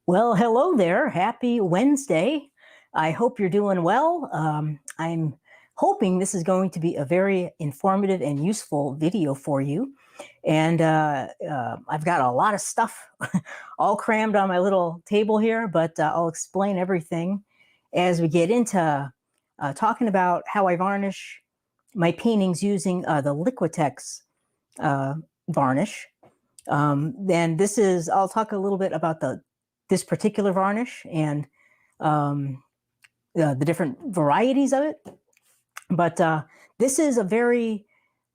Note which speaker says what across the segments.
Speaker 1: Well, hello there. Happy Wednesday. I hope you're doing well. I'm hoping this is going to be a very informative and useful video for you. And I've got a lot of stuff all crammed on my little table here, but I'll explain everything as we get into talking about how I varnish my paintings using the Liquitex uh, varnish. Then I'll talk a little bit about this particular varnish and the different varieties of it. But this is a very,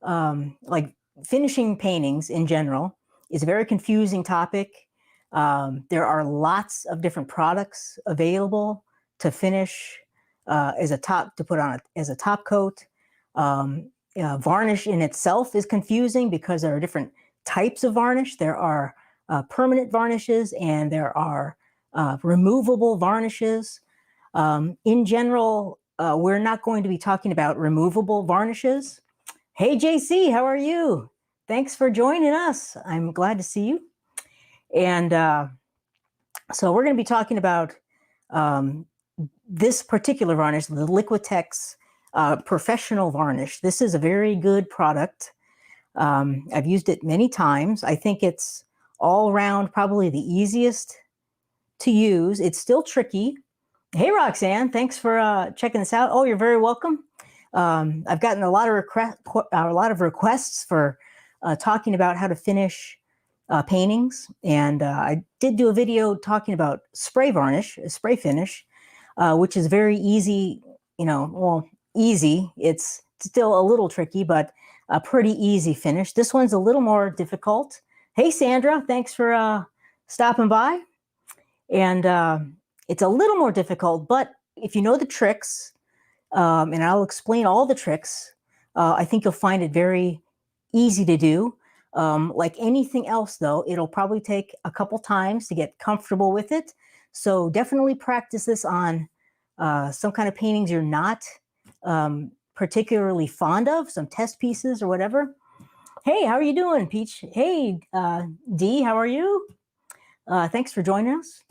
Speaker 1: like finishing paintings in general is a very confusing topic. There are lots of different products available to finish to put on as a top coat. Varnish in itself is confusing because there are different types of varnish. There are permanent varnishes and there are removable varnishes. In general, we're not going to be talking about removable varnishes. Hey, JC, how are you? Thanks for joining us. I'm glad to see you. And so we're going to be talking about this particular varnish, the Liquitex Professional Varnish. This is a very good product. I've used it many times. I think it's all around probably the easiest to use. It's still tricky. Hey, Roxanne, thanks for checking this out. Oh, you're very welcome. I've gotten a lot of requests for talking about how to finish paintings, and I did do a video talking about spray varnish, spray finish, which is very easy. Easy. It's still a little tricky, but a pretty easy finish. This one's a little more difficult. Hey, Sandra, thanks for stopping by. And it's a little more difficult, but if you know the tricks, and I'll explain all the tricks, I think you'll find it very easy to do. Like anything else, though, it'll probably take a couple times to get comfortable with it. So definitely practice this on some kind of paintings you're not particularly fond of, some test pieces or whatever. Hey, how are you doing, Peach? Hey, Dee, how are you? Thanks for joining us.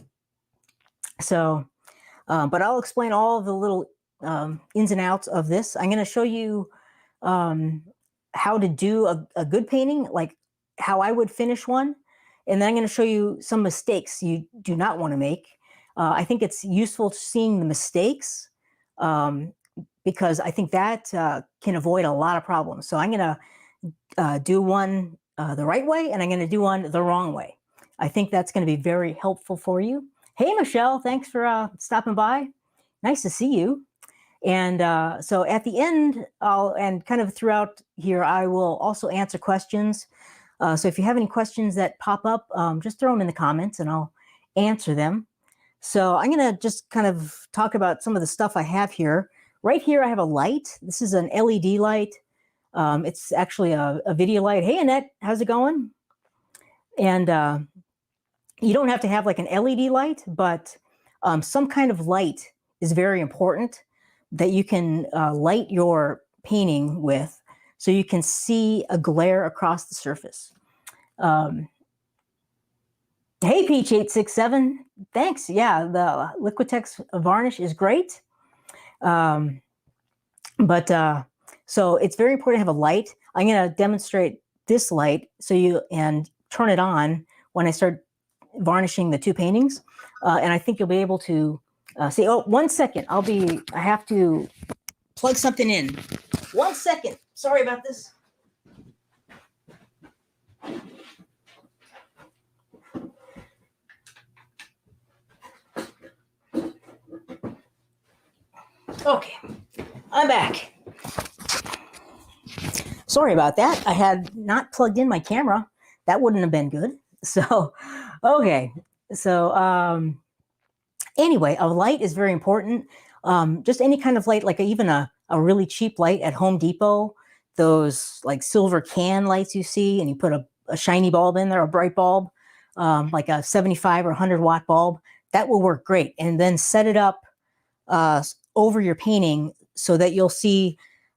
Speaker 1: So, but I'll explain all of the little ins and outs of this. I'm going to show you how to do a good painting, like how I would finish one. And then I'm going to show you some mistakes you do not want to make. I think it's useful seeing the mistakes because I think that can avoid a lot of problems. So I'm going to do one the right way, and I'm going to do one the wrong way. I think that's going to be very helpful for you. Hey, Michelle, thanks for stopping by. Nice to see you. And so at the end, and kind of throughout here, I will also answer questions. So if you have any questions that pop up, just throw them in the comments and I'll answer them. So I'm going to just kind of talk about some of the stuff I have here. Right here, I have a light. This is an LED light. It's actually a video light. Hey, Annette, how's it going? And you don't have to have like an LED light, but some kind of light is very important that you can light your painting with so you can see a glare across the surface. Hey, Peach867, thanks. Yeah, the Liquitex Varnish is great. So it's very important to have a light. I'm going to demonstrate this light and turn it on when I start varnishing the two paintings. And I think you'll be able to see. Oh, 1 second. I have to plug something in. 1 second. Sorry about this. Okay, I'm back. Sorry about that. I had not plugged in my camera. That wouldn't have been good. So, okay. So, anyway, a light is very important. Just any kind of light, like even a really cheap light at Home Depot, those like silver can lights you see, and you put a shiny bulb in there, a bright bulb, like a 75 or 100 watt bulb, that will work great. And then set it up over your painting so that you'll see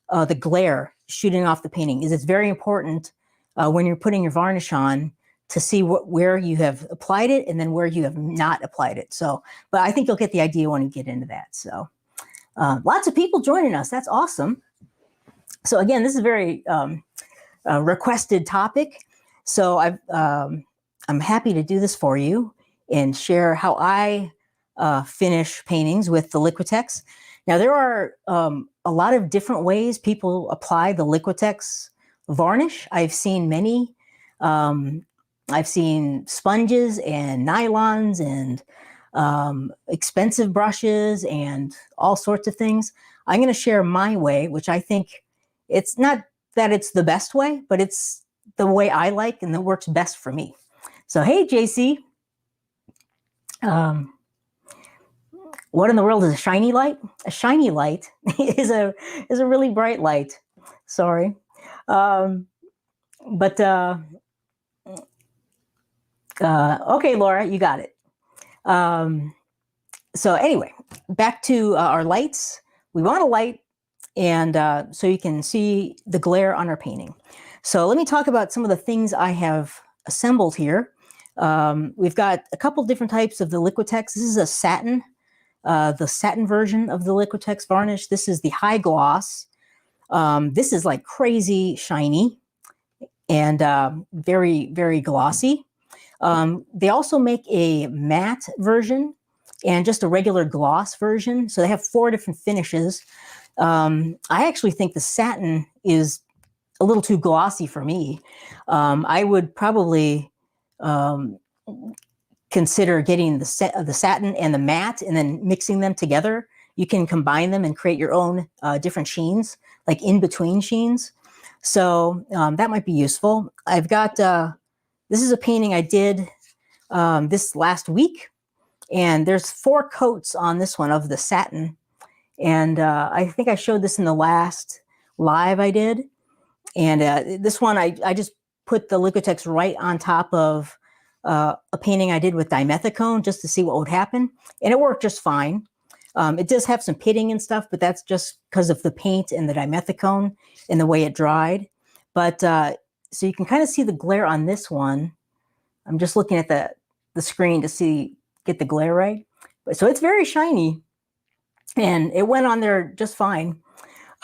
Speaker 1: the glare shooting off the painting. It's very important when you're putting your varnish on to see where you have applied it and then where you have not applied it. So, but I think you'll get the idea when you get into that. So lots of people joining us. That's awesome. So again, this is a very requested topic. So I'm happy to do this for you and share how I finish paintings with the Liquitex. Now, there are a lot of different ways people apply the Liquitex varnish. I've seen many. I've seen sponges and nylons and expensive brushes and all sorts of things. I'm going to share my way, which I think it's not that it's the best way, but it's the way I like and that works best for me. So, hey, JC. What in the world is a shiny light? A shiny light is a really bright light. Sorry. Okay, Laura, you got it. So anyway, back to our lights. We want a light, and so you can see the glare on our painting. So let me talk about some of the things I have assembled here. We've got a couple different types of the Liquitex. This is a satin, the satin version of the Liquitex varnish. This is the high gloss. This is like crazy shiny and very, very glossy. They also make a matte version and just a regular gloss version. So they have 4 different finishes. I actually think the satin is a little too glossy for me. I would probably consider getting the satin and the matte and then mixing them together. You can combine them and create your own different sheens, like in between sheens. So that might be useful. I've got, this is a painting I did this last week, and there's 4 coats on this one of the satin. And I think I showed this in the last live I did. And this one, I just put the Liquitex right on top of a painting I did with dimethicone just to see what would happen. And it worked just fine. It does have some pitting and stuff, but that's just because of the paint and the dimethicone and the way it dried. But so you can kind of see the glare on this one. I'm just looking at the screen to get the glare right. But so it's very shiny, and it went on there just fine.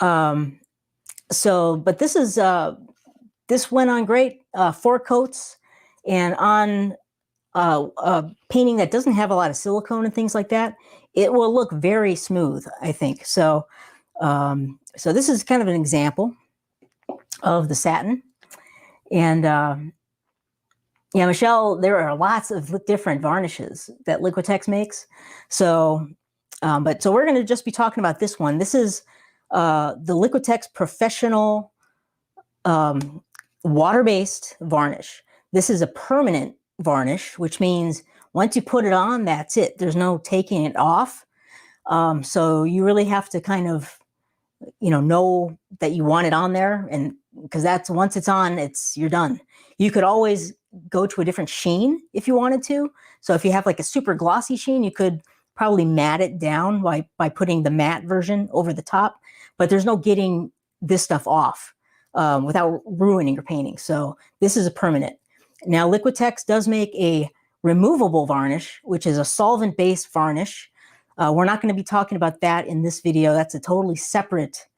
Speaker 1: But this is this went on great. 4 coats, and on a painting that doesn't have a lot of silicone and things like that, it will look very smooth, I think. So, so this is kind of an example of the satin. And yeah, Michelle, there are lots of different varnishes that Liquitex makes. So, so we're going to just be talking about this one. This is the Liquitex Professional water-based varnish. This is a permanent varnish, which means once you put it on, that's it. There's no taking it off. So you really have to kind of, know that you want it on there, and because that's once it's on, you're done. You could always go to a different sheen if you wanted to. So if you have like a super glossy sheen, you could probably matte it down by putting the matte version over the top. But there's no getting this stuff off without ruining your painting. So this is a permanent. Now, Liquitex does make a removable varnish, which is a solvent-based varnish. We're not going to be talking about that in this video. That's a totally separate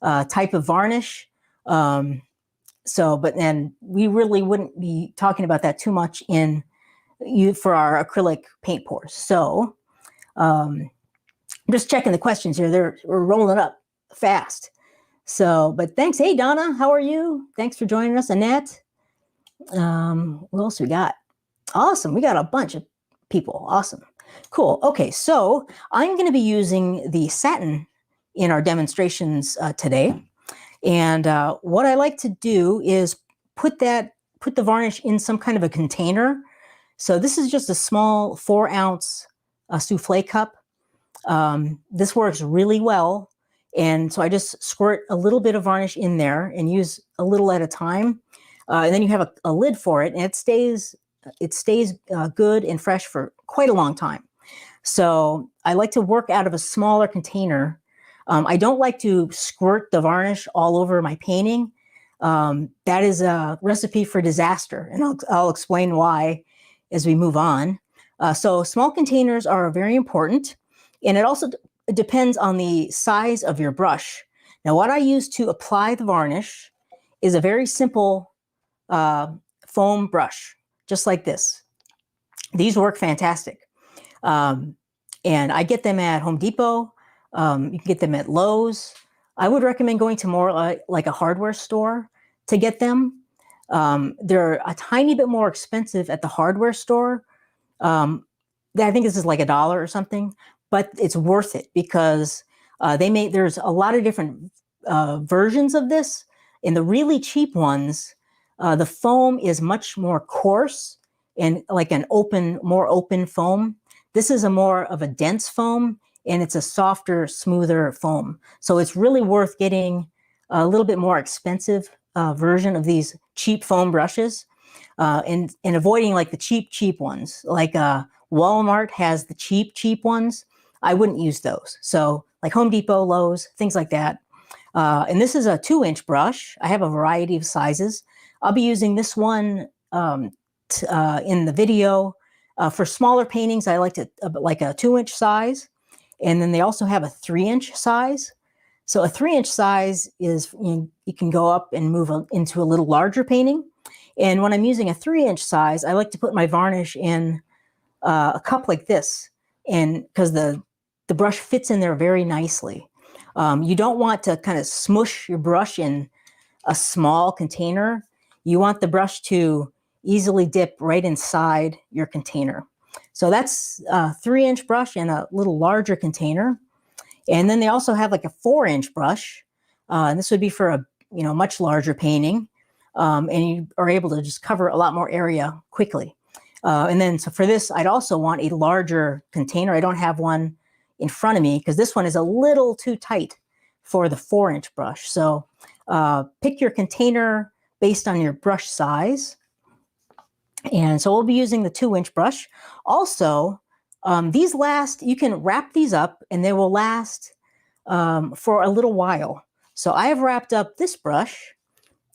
Speaker 1: type of varnish. But then we really wouldn't be talking about that too much for our acrylic paint pours. So I'm just checking the questions here. We're rolling up fast. So, but thanks. Hey, Donna, how are you? Thanks for joining us. Annette. What else we got? Awesome. We got a bunch of people. Awesome. Cool. Okay. So I'm going to be using the satin in our demonstrations today. And what I like to do is put the varnish in some kind of a container. So this is just a small 4-ounce souffle cup. This works really well. And so I just squirt a little bit of varnish in there and use a little at a time. And then you have a lid for it, and it stays good and fresh for quite a long time. So I like to work out of a smaller container. I don't like to squirt the varnish all over my painting. that is a recipe for disaster, and I'll explain why as we move on. So small containers are very important, and it also depends on the size of your brush. Now, what I use to apply the varnish is a very simple foam brush, just like this. These work fantastic. And I get them at Home Depot. You can get them at Lowe's. I would recommend going to more like a hardware store to get them. They're a tiny bit more expensive at the hardware store. I think this is like $1 or something, but it's worth it because there's a lot of different versions of this. In the really cheap ones, the foam is much more coarse and like more open foam. This is a more of a dense foam, and it's a softer, smoother foam. So it's really worth getting a little bit more expensive version of these cheap foam brushes, and avoiding like the cheap ones. Like Walmart has the cheap ones. I wouldn't use those. So like Home Depot, Lowe's, things like that. And this is a 2-inch brush. I have a variety of sizes. I'll be using this one in the video. For smaller paintings, I like like a 2-inch size. And then they also have a 3-inch size. So a 3-inch size is, you can go up and move into a little larger painting. And when I'm using a 3-inch size, I like to put my varnish in a cup like this, and because the brush fits in there very nicely. You don't want to kind of smush your brush in a small container. You want the brush to easily dip right inside your container. So that's a 3-inch brush in a little larger container. And then they also have like a 4-inch brush. And this would be for a much larger painting. And you are able to just cover a lot more area quickly. And then so for this, I'd also want a larger container. I don't have one in front of me because this one is a little too tight for the 4-inch brush. So pick your container based on your brush size. And so we'll be using the 2-inch brush. Also, these last, you can wrap these up and they will last for a little while. So I have wrapped up this brush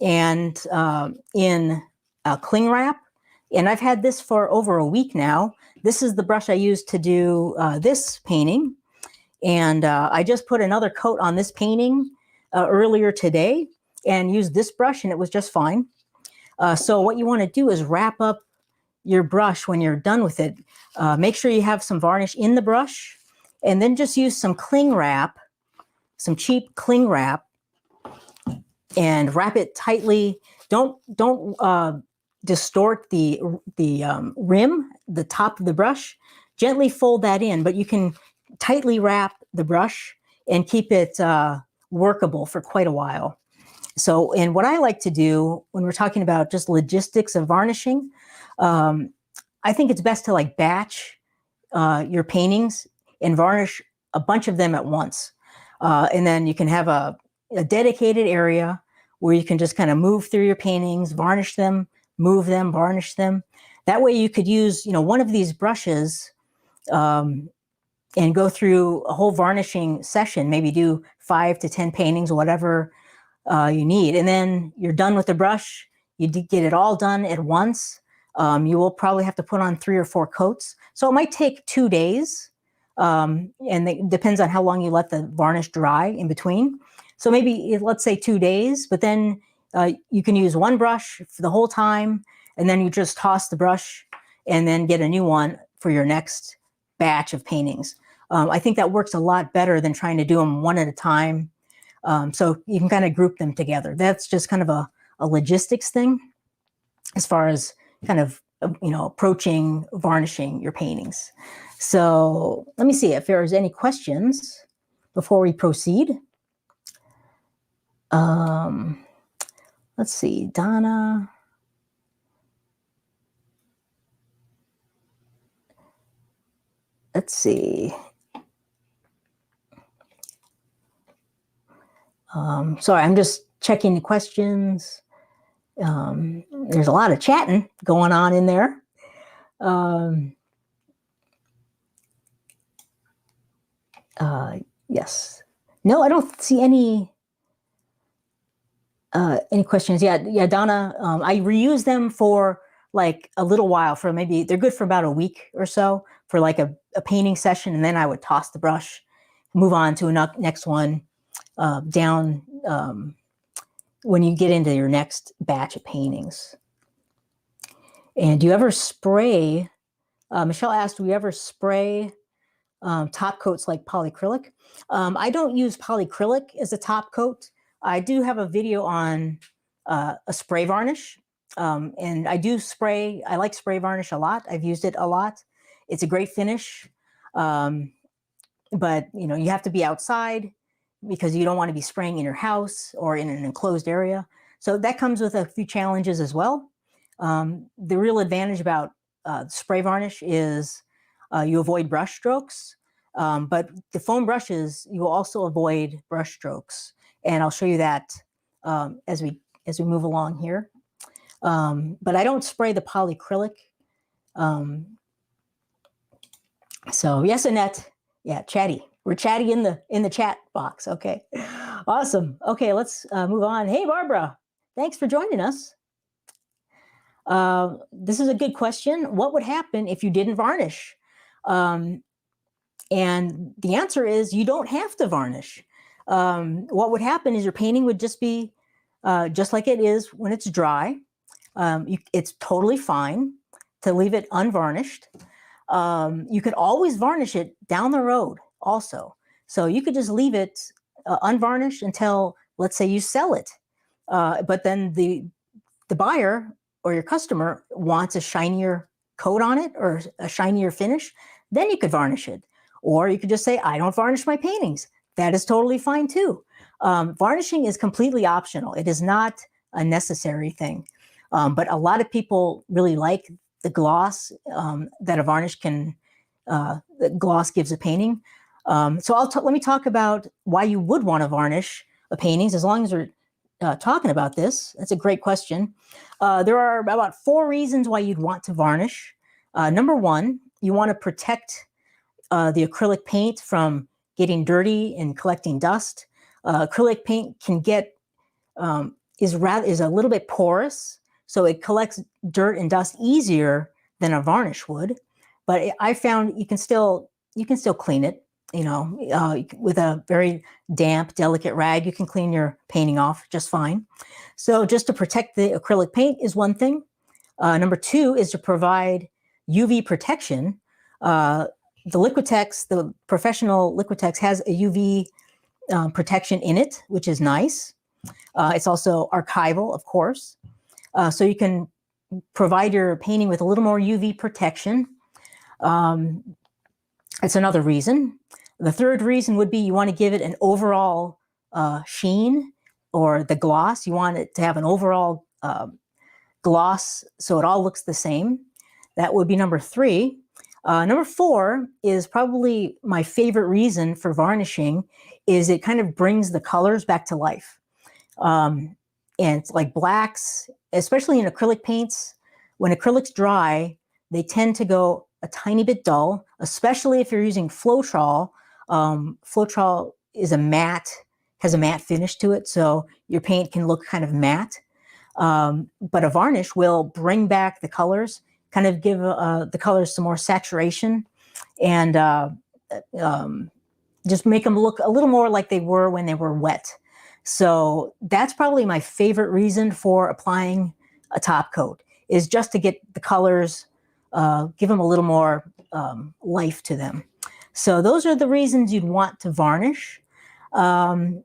Speaker 1: and in cling wrap, and I've had this for over a week now. This is the brush I used to do this painting. And I just put another coat on this painting earlier today and used this brush, and it was just fine. So what you want to do is wrap up your brush when you're done with it. Make sure you have some varnish in the brush, and then just use some cling wrap, some cheap cling wrap, and wrap it tightly. Don't distort the rim, the top of the brush. Gently fold that in, but you can tightly wrap the brush and keep it workable for quite a while. So, and what I like to do when we're talking about just logistics of varnishing, I think it's best to like batch your paintings and varnish a bunch of them at once. And then you can have a dedicated area where you can just kind of move through your paintings, varnish them, move them, varnish them. That way you could use, one of these brushes and go through a whole varnishing session, maybe do 5 to 10 paintings, whatever you need. And then you're done with the brush. You get it all done at once. You will probably have to put on 3 or 4 coats. So it might take 2 days. And it depends on how long you let the varnish dry in between. So maybe let's say 2 days, but then you can use one brush for the whole time, and then you just toss the brush and then get a new one for your next batch of paintings. I think that works a lot better than trying to do them one at a time. So you can kind of group them together. That's just kind of a logistics thing as far as kind of, approaching varnishing your paintings. So let me see if there's any questions before we proceed. Let's see, Donna. Let's see. Sorry, I'm just checking the questions. There's a lot of chatting going on in there. Yes. No, I don't see any. Any questions? Yeah, Donna. I reuse them for like a little while. For maybe they're good for about a week or so for like a painting session, and then I would toss the brush, move on to a next one. Down when you get into your next batch of paintings. And do you ever spray? Michelle asked, do we ever spray top coats like polyacrylic? I don't use polyacrylic as a top coat. I do have a video on a spray varnish, and I do spray. I like spray varnish a lot. I've used it a lot. It's a great finish, but you have to be outside because you don't want to be spraying in your house or in an enclosed area. So that comes with a few challenges as well. The real advantage about spray varnish is you avoid brush strokes, but the foam brushes, you will also avoid brush strokes. And I'll show you that as we move along here. But I don't spray the polyacrylic. So yes, Annette. Yeah, chatty. We're chatty in the chat box. Okay, awesome. Okay, let's move on. Hey, Barbara, thanks for joining us. This is a good question. What would happen if you didn't varnish? And the answer is you don't have to varnish. What would happen is your painting would just be just like it is when it's dry. It's totally fine to leave it unvarnished. You could always varnish it down the road also. So you could just leave it unvarnished until, let's say, you sell it. But then the buyer or your customer wants a shinier coat on it or a shinier finish, then you could varnish it. Or you could just say, I don't varnish my paintings. That is totally fine too. Varnishing is completely optional. It is not a necessary thing. But a lot of people really like the gloss that a varnish can, the gloss gives a painting. So let me talk about why you would want to varnish a paintings as long as we're talking about this. That's a great question. There are about 4 reasons why you'd want to varnish. Number 1, you want to protect the acrylic paint from getting dirty and collecting dust. Acrylic paint can get is a little bit porous, so it collects dirt and dust easier than a varnish would. But I found you can still clean it. With a very damp, delicate rag, you can clean your painting off just fine. So just to protect the acrylic paint is one thing. Number 2 is to provide UV protection. The Liquitex, the professional Liquitex, has a UV protection in it, which is nice. It's also archival, of course. So you can provide your painting with a little more UV protection. It's another reason. The third reason would be you want to give it an overall sheen, or the gloss. You want it to have an overall gloss so it all looks the same. That would be number 3. Number 4 is probably my favorite reason for varnishing, is it kind of brings the colors back to life. And it's like blacks, especially in acrylic paints. When acrylics dry, they tend to go a tiny bit dull, especially if you're using Floetrol. Floetrol is has a matte finish to it, so your paint can look kind of matte. But a varnish will bring back the colors, kind of give the colors some more saturation, and just make them look a little more like they were when they were wet. So that's probably my favorite reason for applying a top coat, is just to get the colors, give them a little more life to them. So those are the reasons you'd want to varnish. And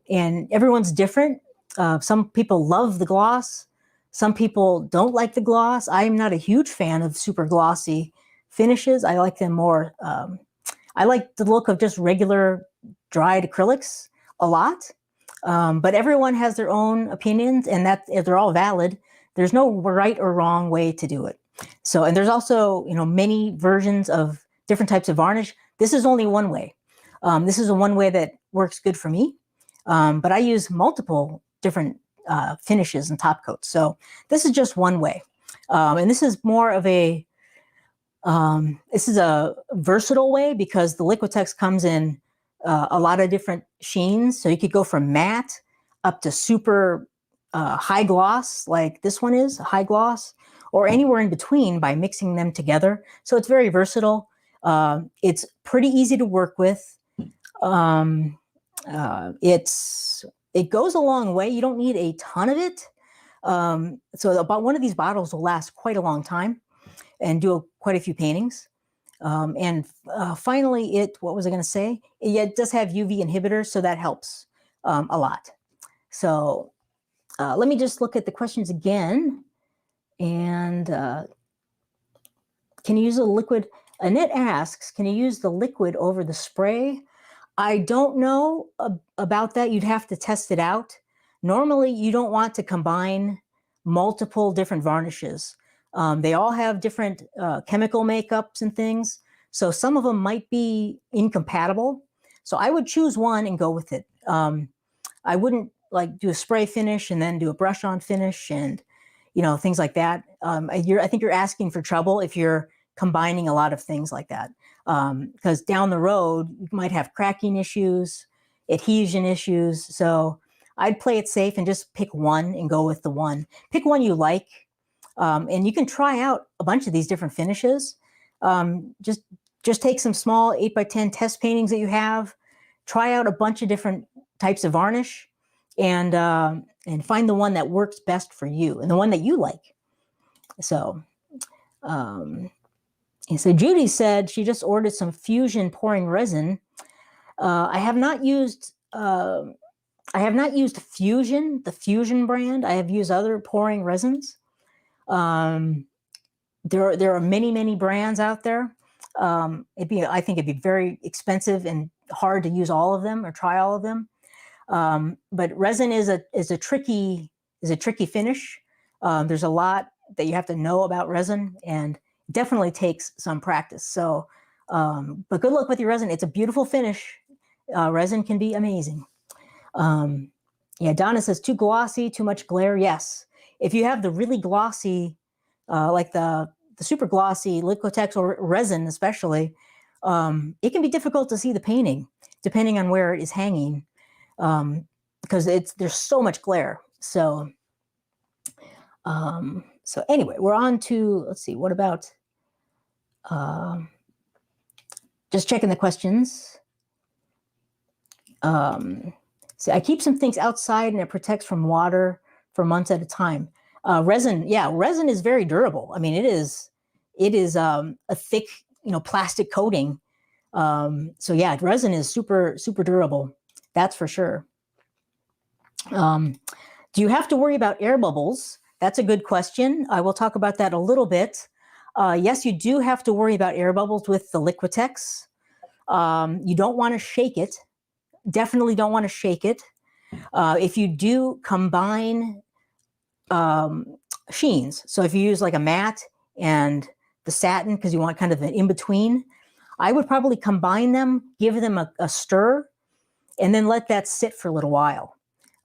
Speaker 1: everyone's different. Some people love the gloss. Some people don't like the gloss. I'm not a huge fan of super glossy finishes. I like them more. I like the look of just regular dried acrylics a lot. But everyone has their own opinions, and that they're all valid. There's no right or wrong way to do it. So, and there's also, many versions of different types of varnish. This is only one way. This is one way that works good for me. But I use multiple different finishes and top coats. So this is just one way. And this is more of a versatile way, because the Liquitex comes in a lot of different sheens. So you could go from matte up to super high gloss, like this one is high gloss, or anywhere in between by mixing them together. So it's very versatile. It's pretty easy to work with. It goes a long way. You don't need a ton of it. So about one of these bottles will last quite a long time and do quite a few paintings. Finally, what was I going to say? It does have UV inhibitors, so that helps a lot. So let me just look at the questions again. And can you use a liquid? Annette asks, can you use the liquid over the spray? I don't know about that. You'd have to test it out. Normally, you don't want to combine multiple different varnishes. They all have different chemical makeups and things. So some of them might be incompatible. So I would choose one and go with it. I wouldn't like do a spray finish and then do a brush on finish and, things like that. I think you're asking for trouble if you're combining a lot of things like that. Because down the road, you might have cracking issues, adhesion issues. So I'd play it safe and just pick one and go with the one. Pick one you like. And you can try out a bunch of these different finishes. Just take some small 8x10 test paintings that you have, try out a bunch of different types of varnish, and find the one that works best for you and the one that you like. So, Judy said she just ordered some Fusion pouring resin. I have not used Fusion, the Fusion brand. I have used other pouring resins. There are many brands out there. I think it'd be very expensive and hard to use all of them or try all of them. But resin is a tricky finish. There's a lot that you have to know about resin, and it definitely takes some practice. So, but good luck with your resin. It's a beautiful finish. Resin can be amazing. Donna says too glossy, too much glare. Yes, if you have the really glossy, like the super glossy Liquitex or resin especially, it can be difficult to see the painting depending on where it is hanging, because there's so much glare. So anyway, we're on to, let's see, what about, just checking the questions. So I keep some things outside and it protects from water for months at a time. Resin is very durable. I mean, it is a thick, plastic coating. So yeah, resin is super durable. That's for sure. Do you have to worry about air bubbles? That's a good question. I will talk about that a little bit. Yes, you do have to worry about air bubbles with the Liquitex. You don't want to shake it. Definitely don't want to shake it. If you do combine sheens, so if you use like a matte and the satin because you want kind of an in-between, I would probably combine them, give them a stir, and then let that sit for a little while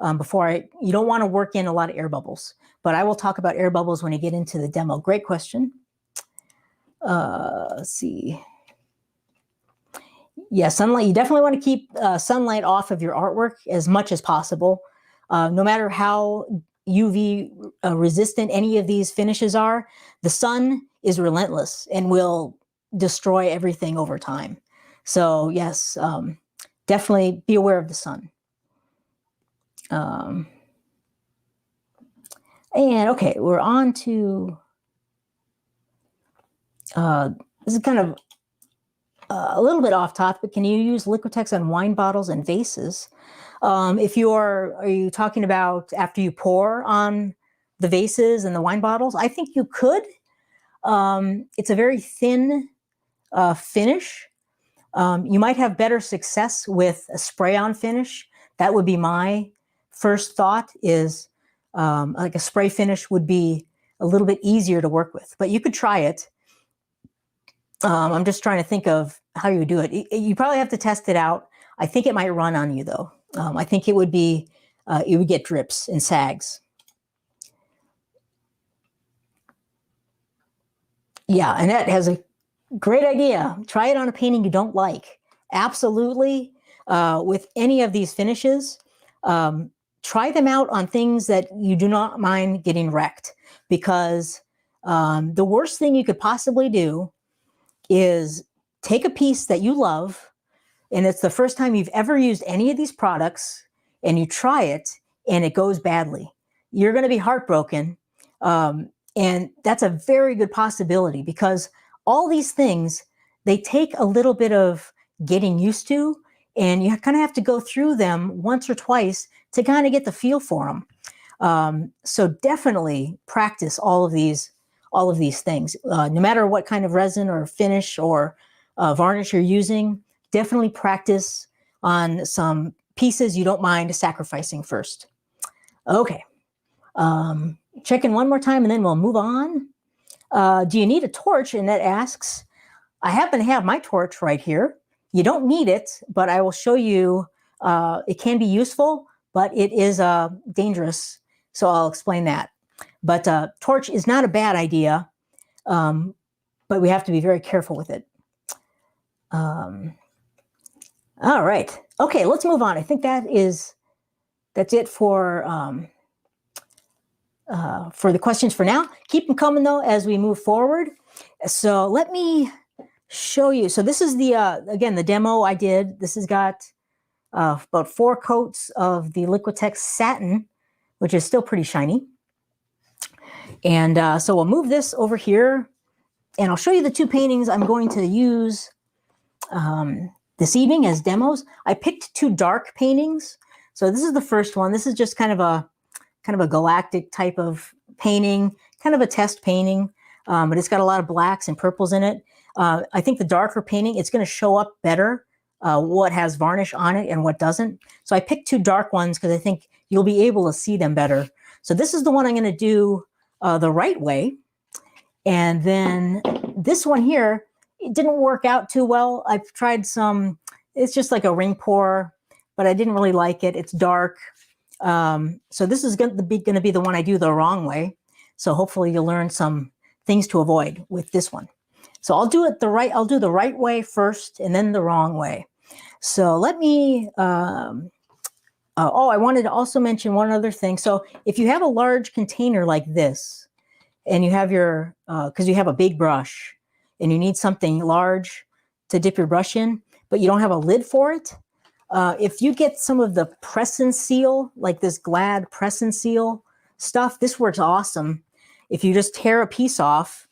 Speaker 1: you don't want to work in a lot of air bubbles. But I will talk about air bubbles when I get into the demo. Great question. Let's see. Yeah, sunlight. You definitely want to keep sunlight off of your artwork as much as possible. No matter how UV resistant any of these finishes are, the sun is relentless and will destroy everything over time. So yes, definitely be aware of the sun. And okay, we're on to, this is kind of a little bit off topic, but can you use Liquitex on wine bottles and vases? Are you talking about after you pour on the vases and the wine bottles? I think you could. It's a very thin finish. You might have better success with a spray-on finish. That would be my first thought, is like a spray finish would be a little bit easier to work with, but you could try it. I'm just trying to think of how you would do it. You probably have to test it out. I think it might run on you though. I think it would get drips and sags. Yeah, Annette has a great idea. Try it on a painting you don't like. Absolutely. With any of these finishes, try them out on things that you do not mind getting wrecked, because the worst thing you could possibly do is take a piece that you love, and it's the first time you've ever used any of these products, and you try it and it goes badly. You're going to be heartbroken. And that's a very good possibility, because all these things, they take a little bit of getting used to, and you kind of have to go through them once or twice to kind of get the feel for them. So definitely practice all of these things. No matter what kind of resin or finish or varnish you're using, definitely practice on some pieces you don't mind sacrificing first. Okay. Checking one more time and then we'll move on. Do you need a torch? Annette asks. I happen to have my torch right here. You don't need it, but I will show you. It can be useful, but it is dangerous. So I'll explain that. But torch is not a bad idea, but we have to be very careful with it. All right. Okay, let's move on. I think that's it for the questions for now. Keep them coming though as we move forward. So let me show you. So this is again, the demo I did. This has got about 4 coats of the Liquitex satin, which is still pretty shiny. And so we'll move this over here, and I'll show you the 2 paintings I'm going to use this evening as demos. I picked 2 dark paintings. So this is the first one. This is just kind of a galactic type of painting, kind of a test painting, but it's got a lot of blacks and purples in it. I think the darker painting, it's going to show up better what has varnish on it and what doesn't. So I picked 2 dark ones because I think you'll be able to see them better. So this is the one I'm going to do the right way. And then this one here, it didn't work out too well. I've tried some, it's just like a ring pour, but I didn't really like it. It's dark. So this is going to be the one I do the wrong way. So hopefully you'll learn some things to avoid with this one. So I'll do the right way first and then the wrong way. So let me, I wanted to also mention one other thing. So if you have a large container like this, and you have your, because you have a big brush and you need something large to dip your brush in, but you don't have a lid for it, if you get some of the press and seal, like this Glad press and seal stuff, this works awesome. If you just tear a piece off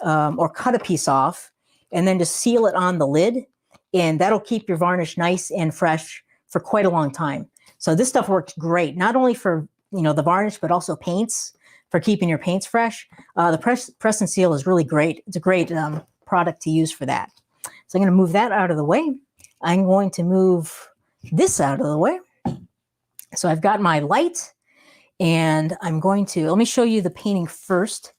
Speaker 1: or cut a piece off and then just seal it on the lid, and that'll keep your varnish nice and fresh for quite a long time. So this stuff works great, not only for the varnish, but also paints, for keeping your paints fresh. The press and seal is really great. It's a great product to use for that. So I'm going to move that out of the way. I'm going to move this out of the way. So I've got my light, and I'm going to, let me show you the painting first.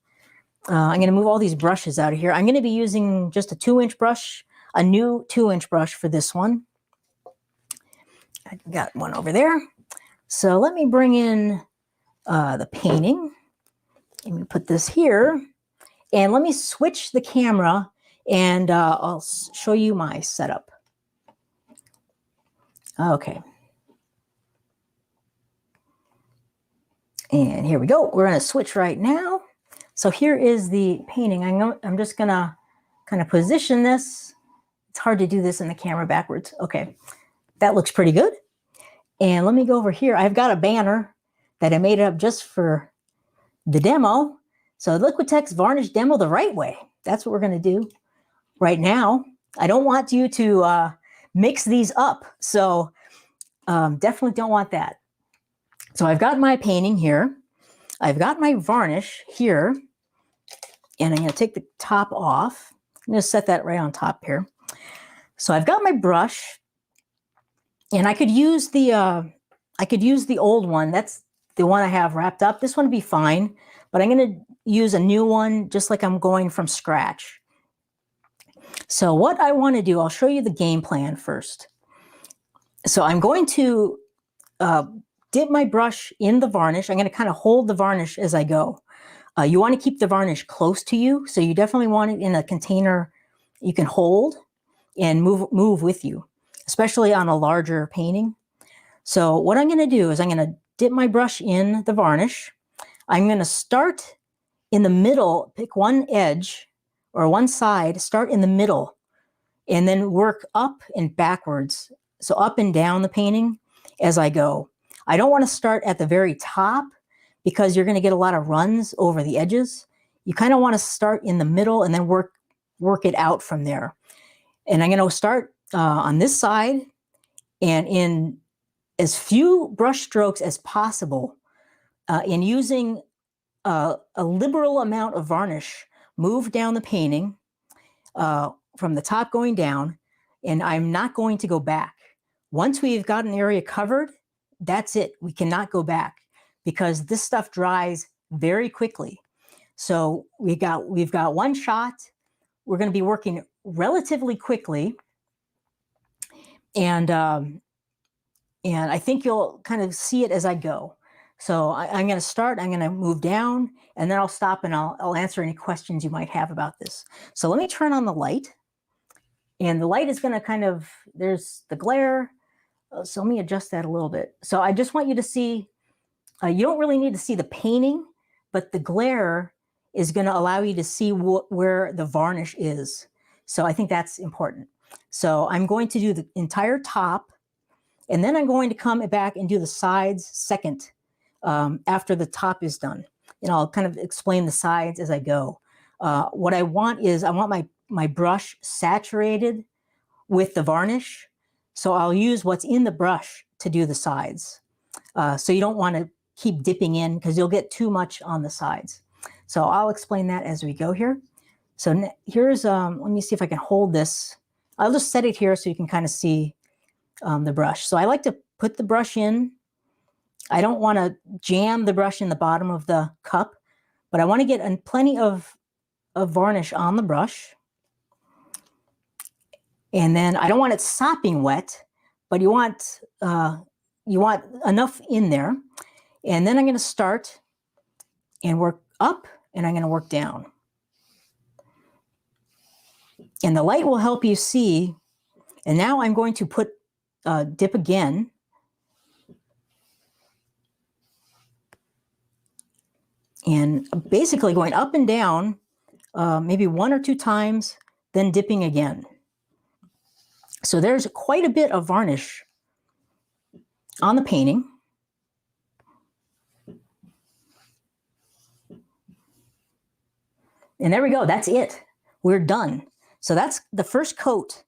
Speaker 1: I'm going to move all these brushes out of here. I'm going to be using just a 2-inch brush, a new 2-inch brush for this one. I've got one over there. So let me bring in the painting. Let me put this here, and let me switch the camera, and I'll show you my setup. Okay. And here we go. We're going to switch right now. So here is the painting. I'm just going to kind of position this. It's hard to do this in the camera backwards. Okay. That looks pretty good. And let me go over here. I've got a banner that I made up just for the demo. So Liquitex Varnish demo the right way. That's what we're going to do right now. I don't want you to mix these up. So definitely don't want that. So I've got my painting here. I've got my varnish here. And I'm going to take the top off. I'm going to set that right on top here. So I've got my brush. And I could use the old one. That's the one I have wrapped up. This one would be fine. But I'm going to use a new one, just like I'm going from scratch. So what I want to do, I'll show you the game plan first. So I'm going to dip my brush in the varnish. I'm going to kind of hold the varnish as I go. You want to keep the varnish close to you. So you definitely want it in a container you can hold and move with you, especially on a larger painting. So what I'm going to do is I'm going to dip my brush in the varnish. I'm going to start in the middle, pick one edge or one side, start in the middle, and then work up and backwards. So up and down the painting as I go. I don't want to start at the very top because you're going to get a lot of runs over the edges. You kind of want to start in the middle and then work it out from there. And I'm going to start on this side, and in as few brush strokes as possible, in using a liberal amount of varnish, move down the painting from the top going down, and I'm not going to go back. Once we've got an area covered, that's it. We cannot go back because this stuff dries very quickly. So we've got one shot. We're going to be working relatively quickly, and I think you'll kind of see it as I go. So I'm going to start, I'm going to move down, and then I'll stop and I'll answer any questions you might have about this. So let me turn on the light, and the light is going to kind of, there's the glare. So let me adjust that a little bit. So I just want you to see, you don't really need to see the painting, but the glare is going to allow you to see where the varnish is. So I think that's important. So I'm going to do the entire top, and then I'm going to come back and do the sides second after the top is done. And I'll kind of explain the sides as I go. What I want is, I want my brush saturated with the varnish. So I'll use what's in the brush to do the sides. So you don't want to keep dipping in because you'll get too much on the sides. So I'll explain that as we go here. So here's, let me see if I can hold this. I'll just set it here so you can kind of see the brush. So I like to put the brush in. I don't want to jam the brush in the bottom of the cup, but I want to get plenty of varnish on the brush. And then I don't want it sopping wet, but you want enough in there. And then I'm going to start and work up, and I'm going to work down. And the light will help you see. And now I'm going to put dip again. And basically going up and down, maybe 1 or 2 times, then dipping again. So there's quite a bit of varnish on the painting. And there we go. That's it. We're done. So that's the first coat.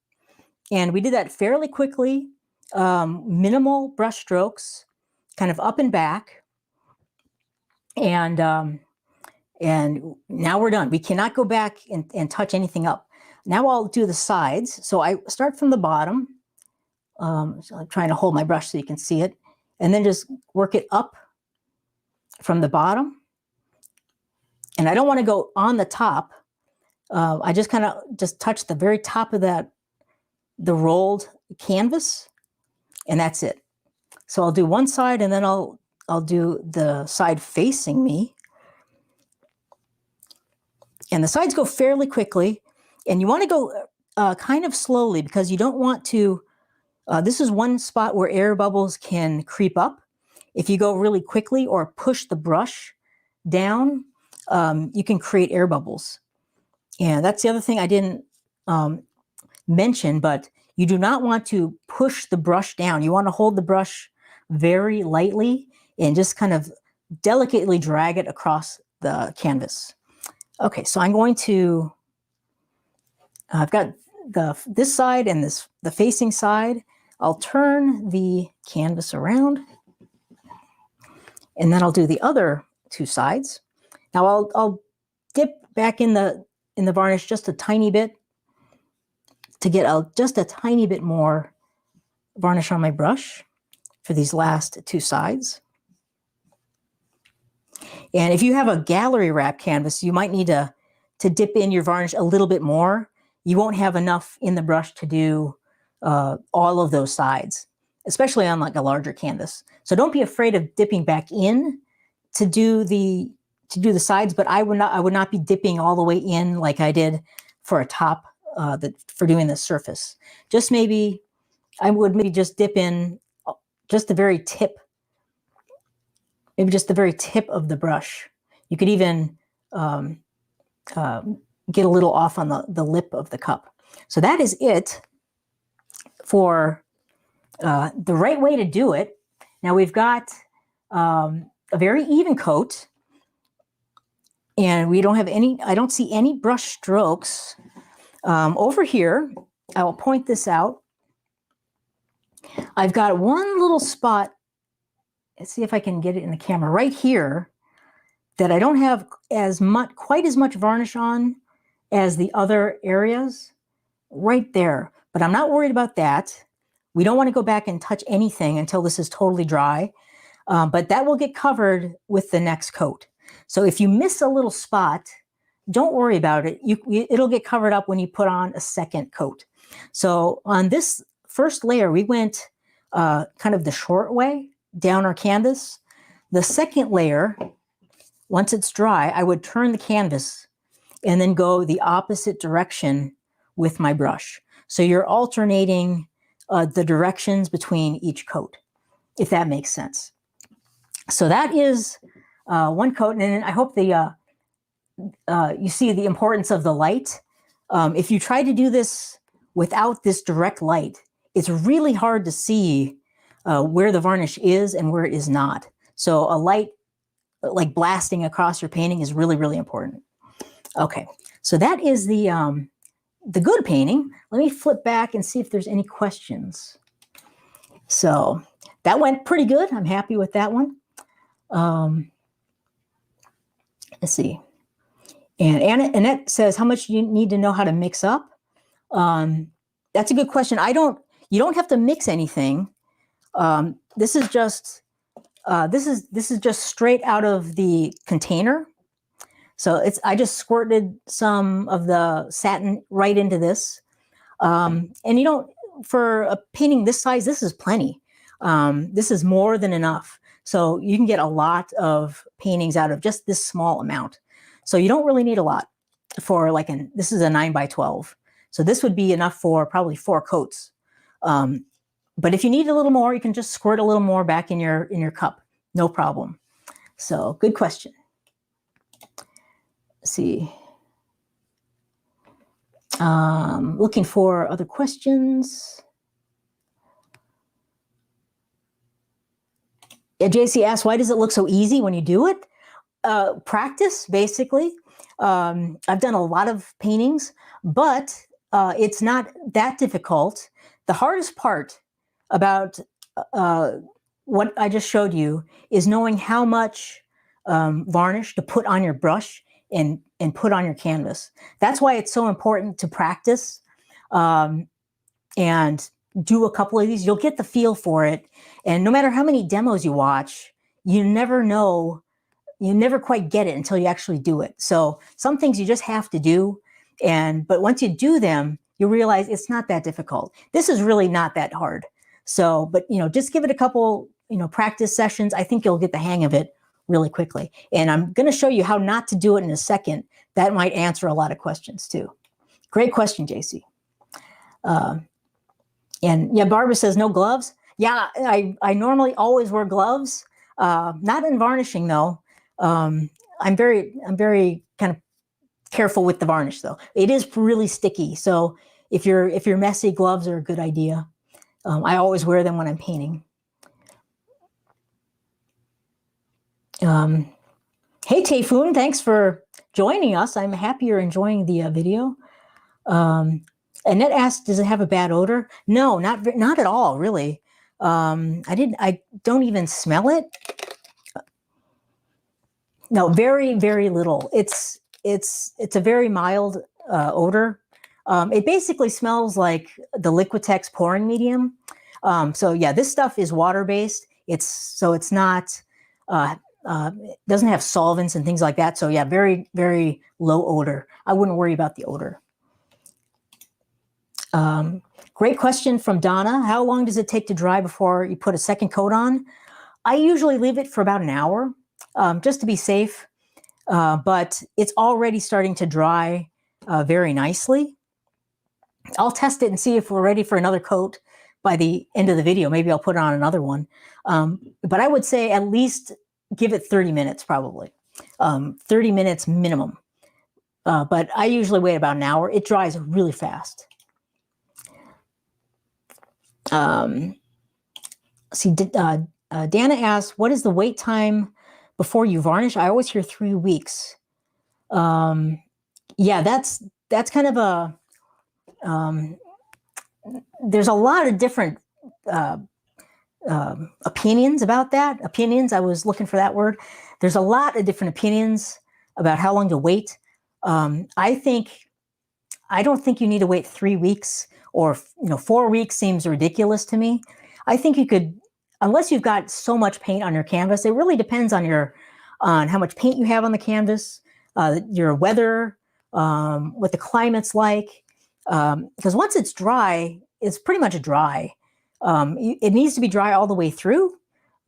Speaker 1: And we did that fairly quickly, minimal brush strokes, kind of up and back. And now we're done. We cannot go back and touch anything up. Now I'll do the sides. So I start from the bottom. So I'm trying to hold my brush so you can see it. And then just work it up from the bottom. And I don't want to go on the top. I just kind of just touch the very top of the rolled canvas, and that's it. So I'll do one side, and then I'll do the side facing me. And the sides go fairly quickly, and you want to go kind of slowly because you don't want to, this is one spot where air bubbles can creep up. If you go really quickly or push the brush down, you can create air bubbles. And that's the other thing I didn't mention, but you do not want to push the brush down. You want to hold the brush very lightly and just kind of delicately drag it across the canvas. Okay, so I'm going to, I've got this side and the facing side. I'll turn the canvas around, and then I'll do the other 2 sides. Now I'll dip back in the varnish just a tiny bit to get just a tiny bit more varnish on my brush for these last 2 sides. And if you have a gallery wrap canvas, you might need to dip in your varnish a little bit more. You won't have enough in the brush to do all of those sides, especially on like a larger canvas. So don't be afraid of dipping back in to do the sides, but I would not be dipping all the way in like I did for a top for doing the surface. Just maybe I would maybe just dip in just the very tip maybe just the very tip of the brush. You could even get a little off on the lip of the cup. So that is it for the right way to do it. Now we've got a very even coat, and we don't have any, I don't see any brush strokes. Over here, I will point this out. I've got one little spot, let's see if I can get it in the camera, right here, that I don't have quite as much varnish on as the other areas, right there. But I'm not worried about that. We don't want to go back and touch anything until this is totally dry, but that will get covered with the next coat. So if you miss a little spot, don't worry about it. It'll get covered up when you put on a second coat. So on this first layer, we went kind of the short way down our canvas. The second layer, once it's dry, I would turn the canvas and then go the opposite direction with my brush. So you're alternating the directions between each coat, if that makes sense. So that is one coat, and then I hope you see the importance of the light. If you try to do this without this direct light, it's really hard to see where the varnish is and where it is not. So a light like blasting across your painting is really, really important. Okay, so that is the good painting. Let me flip back and see if there's any questions. So that went pretty good. I'm happy with that one. Let's see. And Annette says, how much do you need to know how to mix up? That's a good question. You don't have to mix anything. This is just straight out of the container. So I just squirted some of the satin right into this. And you don't, for a painting this size, this is plenty. This is more than enough. So you can get a lot of paintings out of just this small amount. So you don't really need a lot for this is a 9x12. So this would be enough for probably 4 coats. But if you need a little more, you can just squirt a little more back in your cup. No problem. So good question. Let's see. Looking for other questions. Yeah, JC asked, why does it look so easy when you do it? Practice, basically. I've done a lot of paintings, but it's not that difficult. The hardest part about what I just showed you is knowing how much varnish to put on your brush and put on your canvas. That's why it's so important to practice and do a couple of these. You'll get the feel for it. And no matter how many demos you watch, you never know, you never quite get it until you actually do it. So some things you just have to do. But once you do them, you realize it's not that difficult. This is really not that hard. So, but just give it a couple, practice sessions. I think you'll get the hang of it really quickly. And I'm going to show you how not to do it in a second. That might answer a lot of questions too. Great question, JC. And yeah, Barbara says no gloves. Yeah, I normally always wear gloves. Not in varnishing though. I'm very kind of careful with the varnish though. It is really sticky. So if you're messy, gloves are a good idea. I always wear them when I'm painting. Hey, Tayfun, thanks for joining us. I'm happy you're enjoying the video. Annette asked, does it have a bad odor? No, not at all, really. I don't even smell it. No, very, very little. It's a very mild odor. It basically smells like the Liquitex pouring medium. So yeah, this stuff is water-based. It's not, it doesn't have solvents and things like that. So yeah, very, very low odor. I wouldn't worry about the odor. Great question from Donna. How long does it take to dry before you put a second coat on? I usually leave it for about an hour, just to be safe. But it's already starting to dry very nicely. I'll test it and see if we're ready for another coat by the end of the video. Maybe I'll put on another one. But I would say at least give it 30 minutes probably, 30 minutes minimum. But I usually wait about an hour. It dries really fast. Dana asks, what is the wait time before you varnish? I always hear 3 weeks. Yeah, that's kind of a, there's a lot of different opinions about that. Opinions, I was looking for that word. There's a lot of different opinions about how long to wait. I don't think you need to wait 3 weeks, or 4 weeks seems ridiculous to me. I think you could, unless you've got so much paint on your canvas. It really depends on how much paint you have on the canvas, your weather, what the climate's like. Because once it's dry, it's pretty much dry. It needs to be dry all the way through.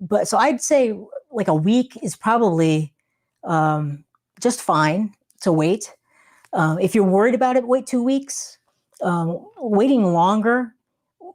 Speaker 1: But so I'd say like a week is probably just fine to wait. If you're worried about it, wait 2 weeks. Waiting longer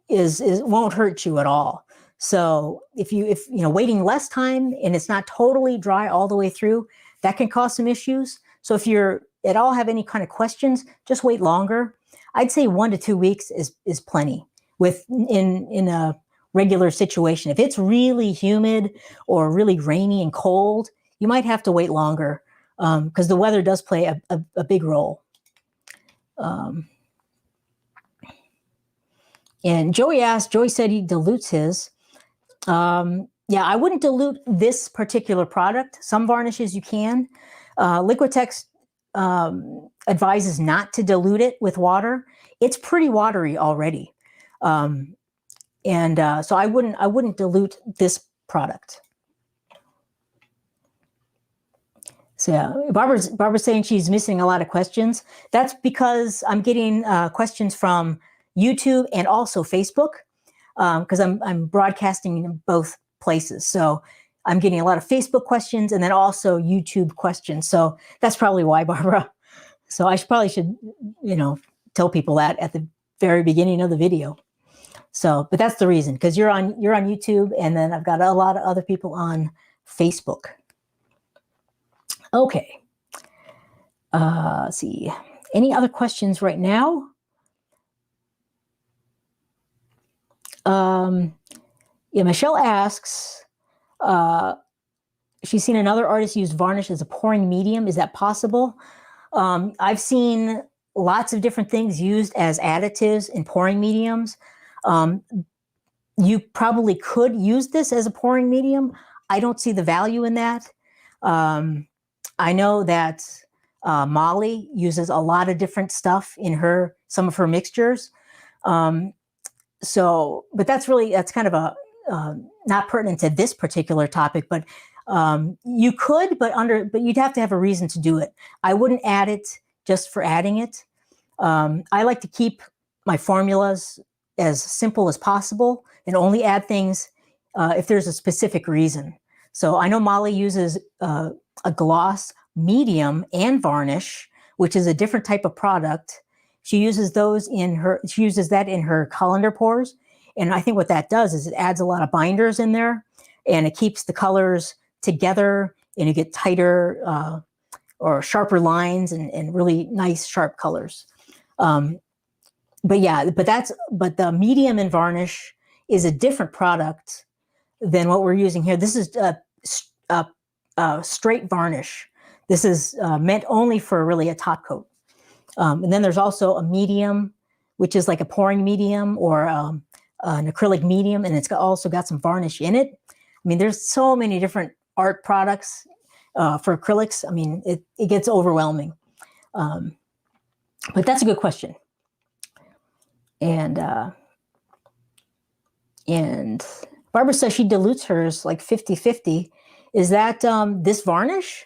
Speaker 1: won't hurt you at all. So if waiting less time and it's not totally dry all the way through, that can cause some issues. So if you're at all have any kind of questions, just wait longer. I'd say 1 to 2 weeks is plenty in a regular situation. If it's really humid or really rainy and cold, you might have to wait longer, because the weather does play a big role. And Joey said he dilutes his. Yeah, I wouldn't dilute this particular product. Some varnishes you can. Liquitex advises not to dilute it with water. It's pretty watery already. So I wouldn't dilute this product. So yeah, Barbara's saying she's missing a lot of questions. That's because I'm getting questions from YouTube and also Facebook, because I'm broadcasting in both places. So I'm getting a lot of Facebook questions and then also YouTube questions. So that's probably why, Barbara. So I should tell people that at the very beginning of the video. So, but that's the reason, because you're on YouTube, and then I've got a lot of other people on Facebook. Okay. Let's see. Any other questions right now? Yeah, Michelle asks, she's seen another artist use varnish as a pouring medium. Is that possible? I've seen lots of different things used as additives in pouring mediums. You probably could use this as a pouring medium. I don't see the value in that. I know that Molly uses a lot of different stuff in some of her mixtures. But that's kind of a not pertinent to this particular topic, but you could, but you'd have to have a reason to do it. I wouldn't add it just for adding it. I like to keep my formulas as simple as possible and only add things if there's a specific reason. So I know Molly uses a gloss medium and varnish, which is a different type of product. She uses that in her colander pours. And I think what that does is it adds a lot of binders in there, and it keeps the colors together, and you get tighter or sharper lines and really nice sharp colors. But the medium in varnish is a different product than what we're using here. This is straight varnish. This is meant only for really a top coat. And then there's also a medium, which is like a pouring medium or an acrylic medium, and it's also got some varnish in it. I mean, there's so many different art products for acrylics. I mean, it gets overwhelming. But that's a good question. And Barbara says she dilutes hers like 50-50. Is that this varnish?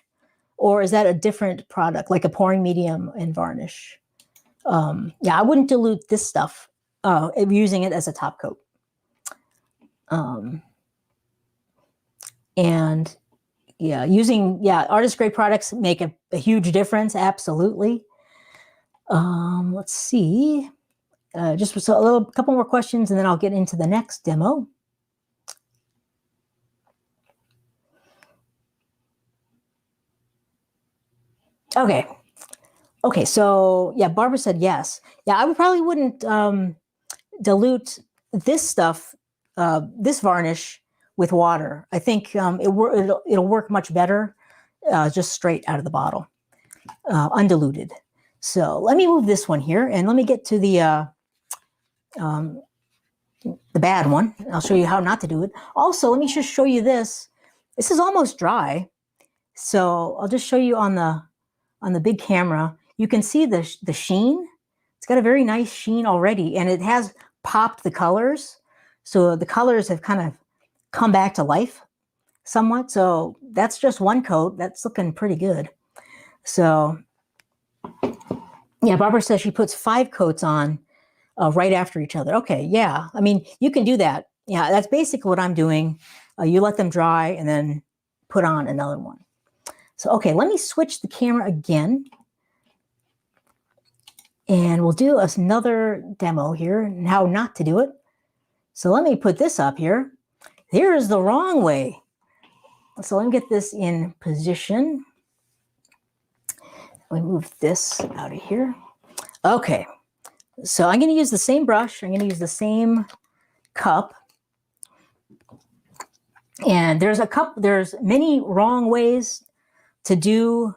Speaker 1: Or is that a different product, like a pouring medium and varnish? Yeah, I wouldn't dilute this stuff using it as a top coat. And yeah, artist grade products make a huge difference. Absolutely. Let's see. Just a couple more questions, and then I'll get into the next demo. Okay. Okay, so yeah, Barbara said yes. Yeah, I would probably wouldn't dilute this stuff, this varnish with water. I think it'll work much better just straight out of the bottle, undiluted. So let me move this one here and let me get to the bad one. I'll show you how not to do it. Also, let me just show you this. This is almost dry. So I'll just show you on the big camera. You can see the sheen. It's got a very nice sheen already, and it has popped the colors. So the colors have kind of come back to life somewhat. So that's just one coat. That's looking pretty good. So yeah, Barbara says she puts 5 coats on right after each other. Okay, yeah. I mean, you can do that. Yeah, that's basically what I'm doing. You let them dry and then put on another one. So, okay, let me switch the camera again. And we'll do another demo here and how not to do it. So let me put this up here. Here's the wrong way. So let me get this in position. Let me move this out of here. Okay, so I'm going to use the same brush. I'm going to use the same cup. And there's many wrong ways to do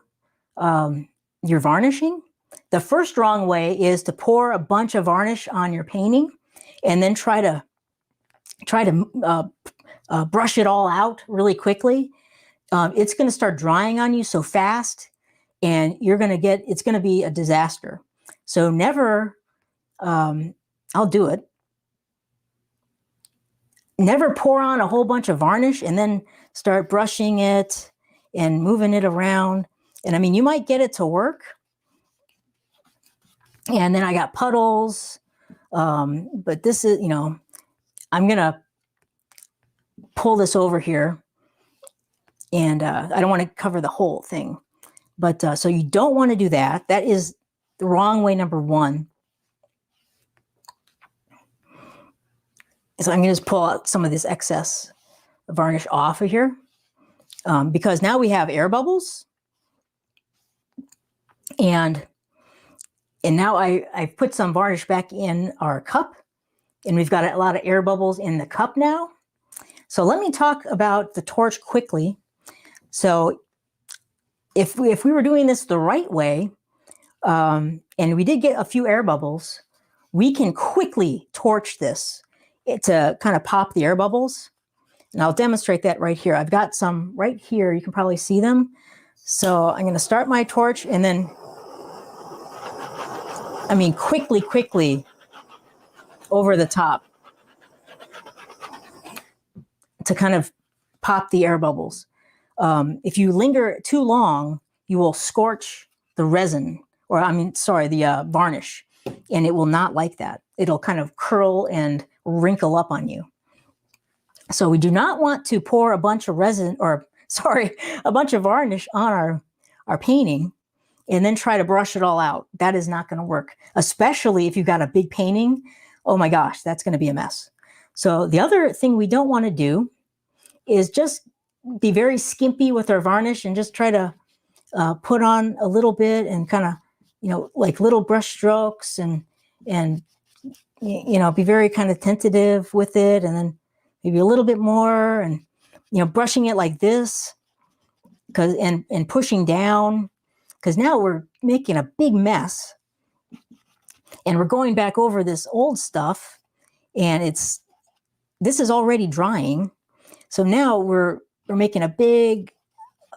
Speaker 1: your varnishing. The first wrong way is to pour a bunch of varnish on your painting and then try to brush it all out really quickly. It's going to start drying on you so fast, and it's going to be a disaster. So never, I'll do it. Never pour on a whole bunch of varnish and then start brushing it and moving it around. And I mean, you might get it to work. And then I got puddles. But this is, I'm going to pull this over here. And I don't want to cover the whole thing. But so you don't want to do that. That is the wrong way, number one. So I'm going to just pull out some of this excess varnish off of here. Because now we have air bubbles. And now I've put some varnish back in our cup. And we've got a lot of air bubbles in the cup now. So let me talk about the torch quickly. So if we were doing this the right way, and we did get a few air bubbles, we can quickly torch this to kind of pop the air bubbles. And I'll demonstrate that right here. I've got some right here. You can probably see them. So I'm going to start my torch and then, quickly over the top to kind of pop the air bubbles. If you linger too long, you will scorch the resin, the varnish, and it will not like that. It'll kind of curl and wrinkle up on you. So we do not want to pour a bunch of a bunch of varnish on our painting and then try to brush it all out. That is not going to work, especially if you've got a big painting. Oh my gosh, that's going to be a mess. So the other thing we don't want to do is just be very skimpy with our varnish and just try to put on a little bit and kind of, like little brush strokes and be very kind of tentative with it, and then maybe a little bit more, and brushing it like this, and pushing down, because now we're making a big mess, and we're going back over this old stuff, and this is already drying, so now we're making a big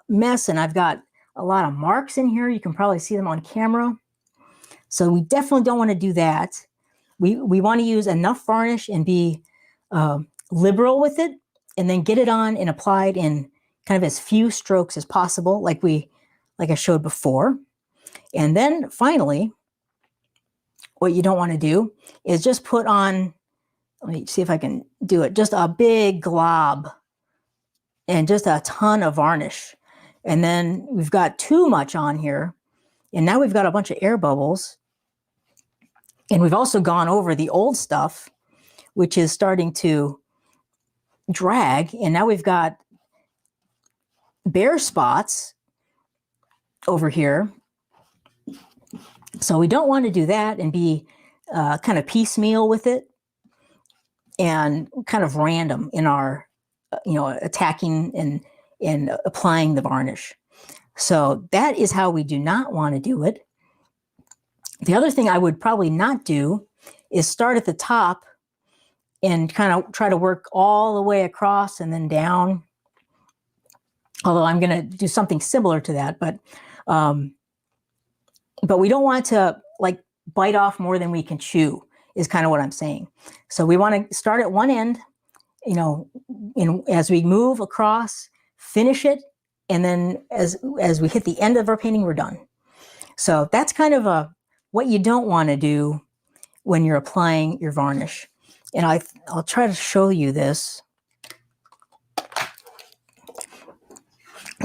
Speaker 1: mess, and I've got a lot of marks in here. You can probably see them on camera. So we definitely don't want to do that. We want to use enough varnish and be liberal with it, and then get it on and applied in kind of as few strokes as possible, like I showed before. And then finally, what you don't want to do is just put on, let me see if I can do it, just a big glob and just a ton of varnish. And then we've got too much on here. And now we've got a bunch of air bubbles. And we've also gone over the old stuff, which is starting to drag. And now we've got bare spots over here. So we don't want to do that and be kind of piecemeal with it and kind of random in our, attacking and applying the varnish. So that is how we do not want to do it. The other thing I would probably not do is start at the top and kind of try to work all the way across and then down. Although I'm going to do something similar to that, but we don't want to like bite off more than we can chew is kind of what I'm saying. So we want to start at one end, as we move across, finish it, and then as we hit the end of our painting, we're done. So that's kind of what you don't want to do when you're applying your varnish. And I'll try to show you this.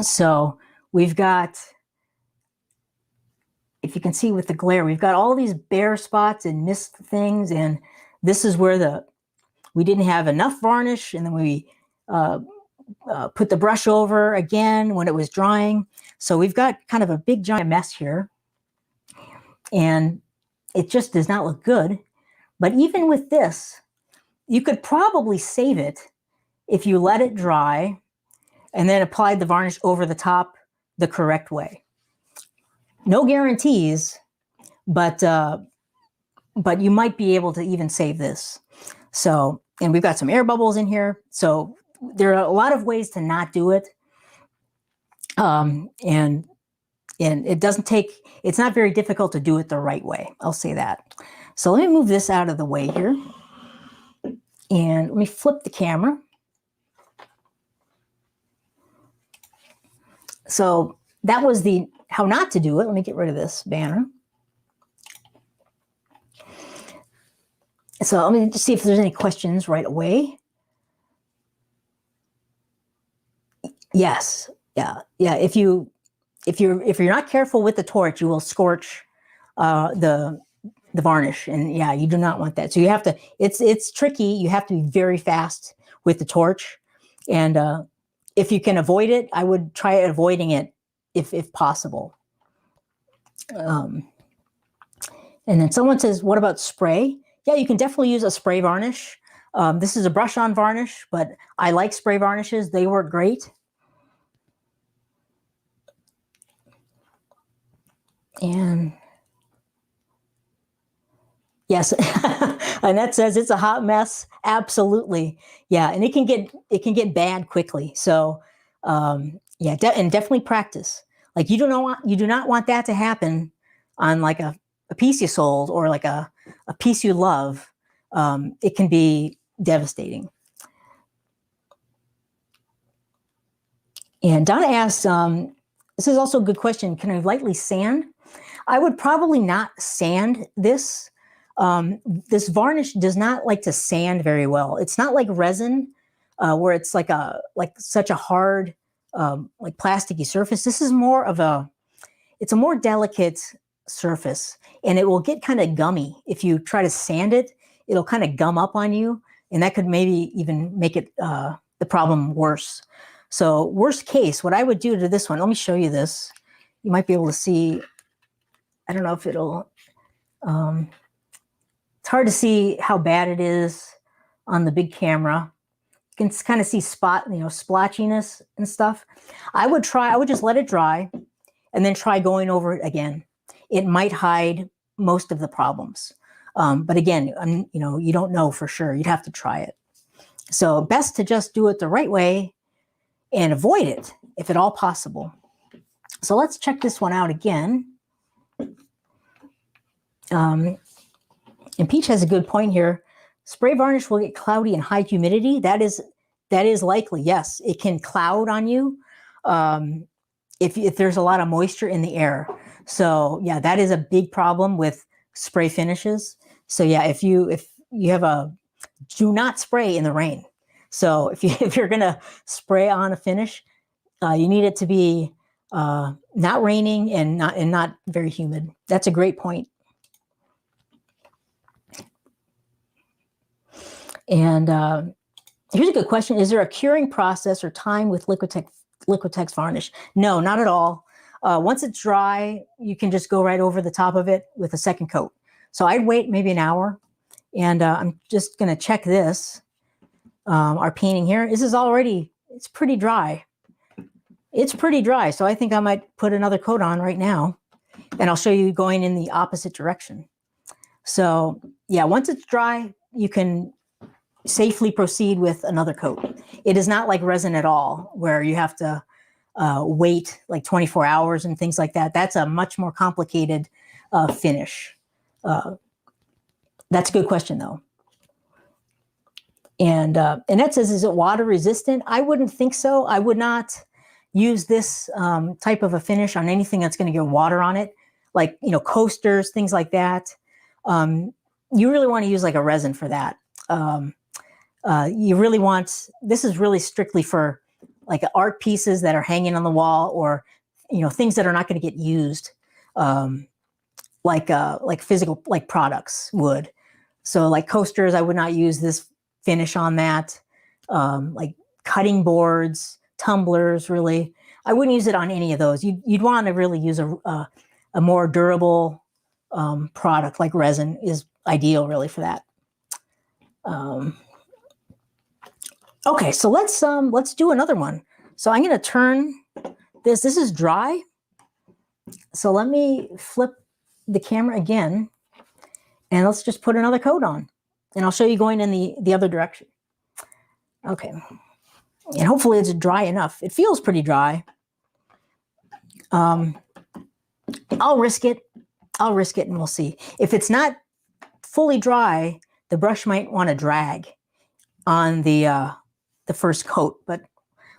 Speaker 1: So we've got, if you can see with the glare, we've got all these bare spots and missed things. And this is where we didn't have enough varnish. And then we put the brush over again when it was drying. So we've got kind of a big giant mess here. And it just does not look good. But even with this, you could probably save it if you let it dry and then applied the varnish over the top the correct way. No guarantees, but you might be able to even save this. So, and we've got some air bubbles in here. So there are a lot of ways to not do it. And it doesn't take, it's not very difficult to do it the right way. I'll say that. So let me move this out of the way here. And let me flip the camera. So that was the how not to do it. Let me get rid of this banner. So let me just see if there's any questions right away. Yes. Yeah. If you're not careful with the torch, you will scorch the varnish, and yeah, you do not want that. So you have to. It's tricky. You have to be very fast with the torch, and if you can avoid it, I would try avoiding it if possible. And then someone says, "What about spray?" Yeah, you can definitely use a spray varnish. This is a brush-on varnish, but I like spray varnishes. They work great. And yes, Annette says it's a hot mess. Absolutely, yeah, and it can get bad quickly. So, yeah, and definitely practice. Like you do not want that to happen on like a piece you sold or like a piece you love. It can be devastating. And Donna asks, this is also a good question. Can I lightly sand? I would probably not sand this. This varnish does not like to sand very well. It's not like resin, where it's like such a hard, like plasticky surface. This is it's a more delicate surface, and it will get kind of gummy. If you try to sand it, it'll kind of gum up on you, and that could maybe even make it the problem worse. So worst case, what I would do to this one, let me show you this. You might be able to see. I don't know if it'll, it's hard to see how bad it is on the big camera. You can kind of see splotchiness and stuff. I would just let it dry and then try going over it again. It might hide most of the problems. But again, you don't know for sure. You'd have to try it. So best to just do it the right way and avoid it if at all possible. So let's check this one out again. And Peach has a good point here. Spray varnish will get cloudy in high humidity. That is likely. Yes, it can cloud on you if there's a lot of moisture in the air. So yeah, that is a big problem with spray finishes. So yeah, if you have do not spray in the rain. So if you're gonna spray on a finish, you need it to be not raining and not very humid. That's a great point. And here's a good question. Is there a curing process or time with Liquitex varnish? No, not at all. Once it's dry, you can just go right over the top of it with a second coat. So I'd wait maybe an hour, and I'm just going to check this. Our painting here. This is already, it's pretty dry. It's pretty dry, so I think I might put another coat on right now, and I'll show you going in the opposite direction. So yeah, once it's dry, you can safely proceed with another coat. It is not like resin at all, where you have to wait like 24 hours and things like that. That's a much more complicated finish. That's a good question, though. And Annette says, is it water resistant? I wouldn't think so. I would not use this type of a finish on anything that's going to get water on it, like, you know, coasters, things like that. You really want to use like a resin for that. You really want, this is really strictly for like art pieces that are hanging on the wall, or, you know, things that are not going to get used, like physical, like products would. So like coasters, I would not use this finish on that. Like cutting boards, tumblers, really, I wouldn't use it on any of those. You'd want to really use a more durable product like resin is ideal really for that. Okay, so let's do another one. So I'm going to turn this. This is dry. So let me flip the camera again, and let's just put another coat on, and I'll show you going in the other direction. Okay, and hopefully it's dry enough. It feels pretty dry. I'll risk it. I'll risk it, and we'll see. If it's not fully dry, the brush might want to drag on the first coat, but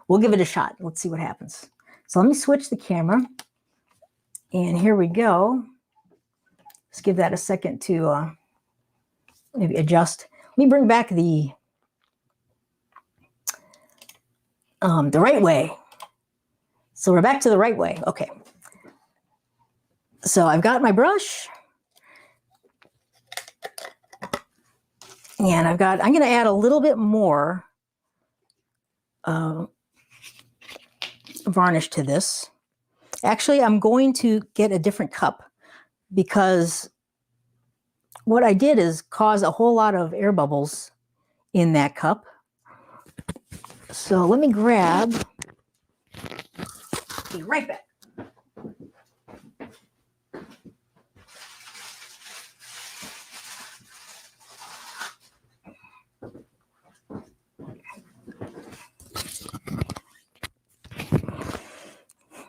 Speaker 1: we'll give it a shot. Let's see what happens. So let me switch the camera, and here we go. Let's give that a second to maybe adjust. Let me bring back the right way. So we're back to the right way. Okay. So I've got my brush, and I'm going to add a little bit more varnish to this. Actually, I'm going to get a different cup, because what I did is cause a whole lot of air bubbles in that cup. So let me grab, be right back.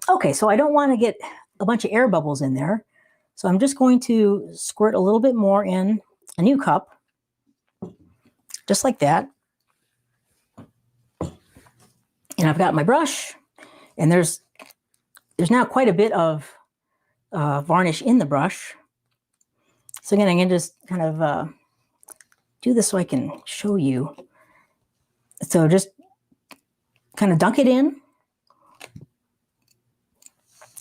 Speaker 1: Okay, so I don't want to get a bunch of air bubbles in there. So I'm just going to squirt a little bit more in a new cup, just like that. And I've got my brush, and there's now quite a bit of varnish in the brush. So again, I'm going to just kind of do this so I can show you. So just kind of dunk it in,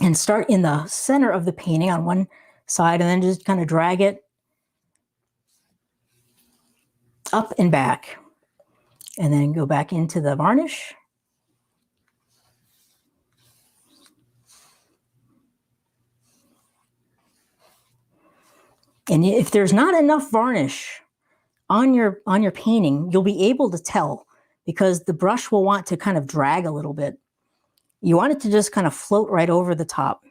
Speaker 1: and start in the center of the painting on one side, and then just kind of drag it up and back, and then go back into the varnish. And if there's not enough varnish on your painting, you'll be able to tell, because the brush will want to kind of drag a little bit. You want it to just kind of float right over the top.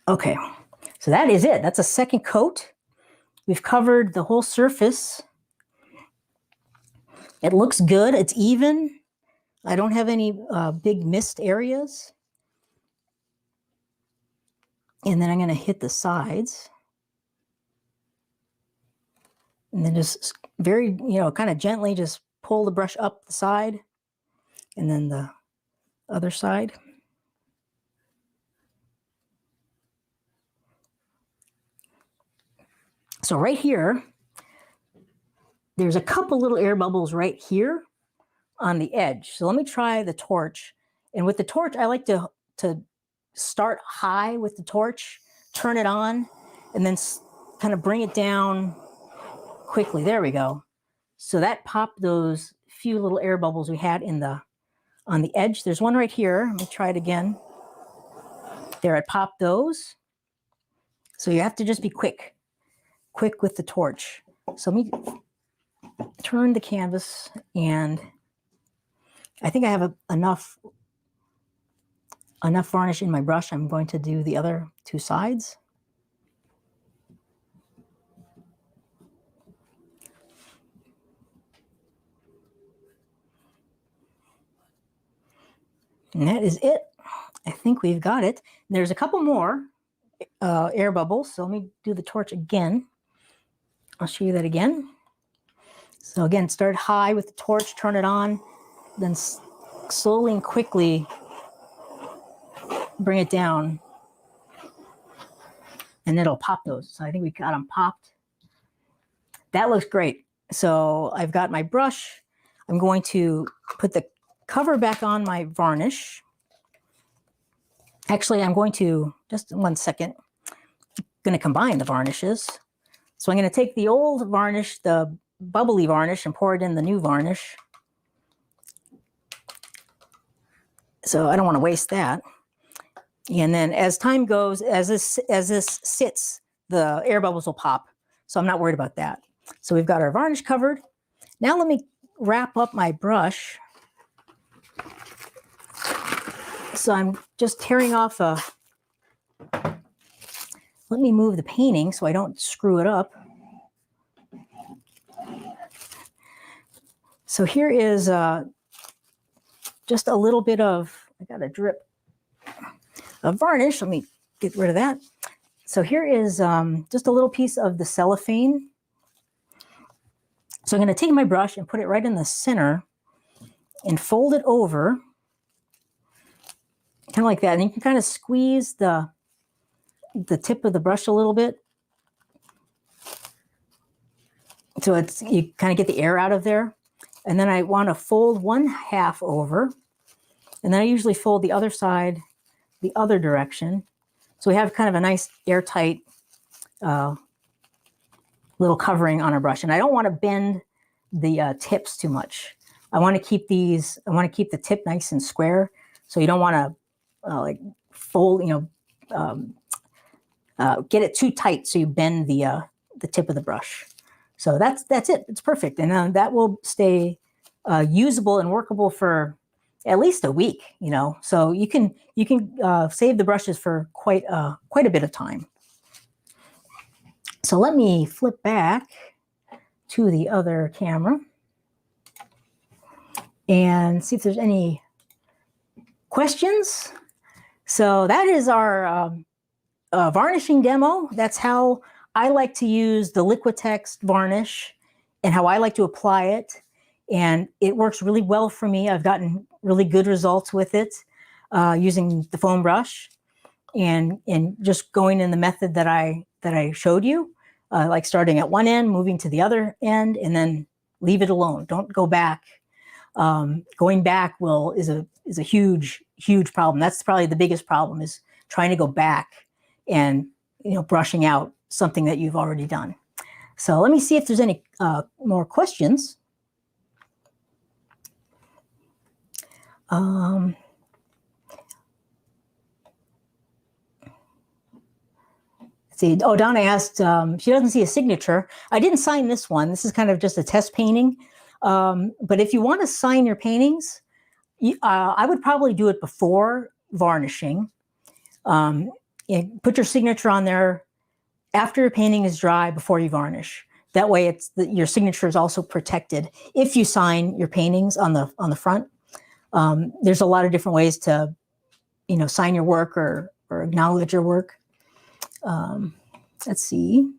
Speaker 1: Okay, so that is it. That's a second coat. We've covered the whole surface. It looks good. It's even. I don't have any big missed areas. And then I'm going to hit the sides. And then just very, kind of gently just pull the brush up the side, and then the other side. So right here, there's a couple little air bubbles right here on the edge. So let me try the torch. And with the torch, I like to start high with the torch, turn it on, and then kind of bring it down quickly. There we go. So that popped those few little air bubbles we had on the edge. There's one right here. Let me try it again. There, I popped those. So you have to just be quick with the torch. So let me turn the canvas, and I think I have enough varnish in my brush. I'm going to do the other two sides. And that is it. I think we've got it. There's a couple more air bubbles. So let me do the torch again. I'll show you that again. So again, start high with the torch, turn it on, then slowly and quickly bring it down, and it'll pop those. So I think we got them popped. That looks great. So I've got my brush. I'm going to put the cover back on my varnish. Actually, I'm going to, just 1 second, I'm going to combine the varnishes. So I'm going to take the old varnish, the bubbly varnish, and pour it in the new varnish. So I don't want to waste that. And then as time goes, as this sits, the air bubbles will pop. So I'm not worried about that. So we've got our varnish covered. Now let me wrap up my brush. So I'm just tearing off let me move the painting so I don't screw it up. So here is just a little bit of, I got a drip of varnish. Let me get rid of that. So here is just a little piece of the cellophane. So I'm going to take my brush and put it right in the center and fold it over, kind of like that. And you can kind of squeeze the tip of the brush a little bit, so you kind of get the air out of there. And then I want to fold one half over, and then I usually fold the other side the other direction. So we have kind of a nice airtight little covering on our brush. And I don't want to bend the tips too much. I want to keep the tip nice and square. So you don't want to like fold, get it too tight so you bend the tip of the brush. So that's it. It's perfect. And that will stay usable and workable for at least a week, So you can save the brushes for quite a bit of time. So let me flip back to the other camera and see if there's any questions. So that is our varnishing demo. That's how I like to use the Liquitex varnish and how I like to apply it. And it works really well for me. I've gotten really good results with it using the foam brush and just going in the method that I showed you, like starting at one end, moving to the other end, and then leave it alone. Don't go back. Going back is a huge problem. That's probably the biggest problem, is trying to go back and brushing out something that you've already done. So let me see if there's any more questions. Let's see. Oh, Donna asked, she doesn't see a signature. I didn't sign this one. This is kind of just a test painting. But if you want to sign your paintings, I would probably do it before varnishing. Put your signature on there after your painting is dry, before you varnish. That way your signature is also protected if you sign your paintings on the front. There's a lot of different ways to, sign your work or acknowledge your work. Let's see.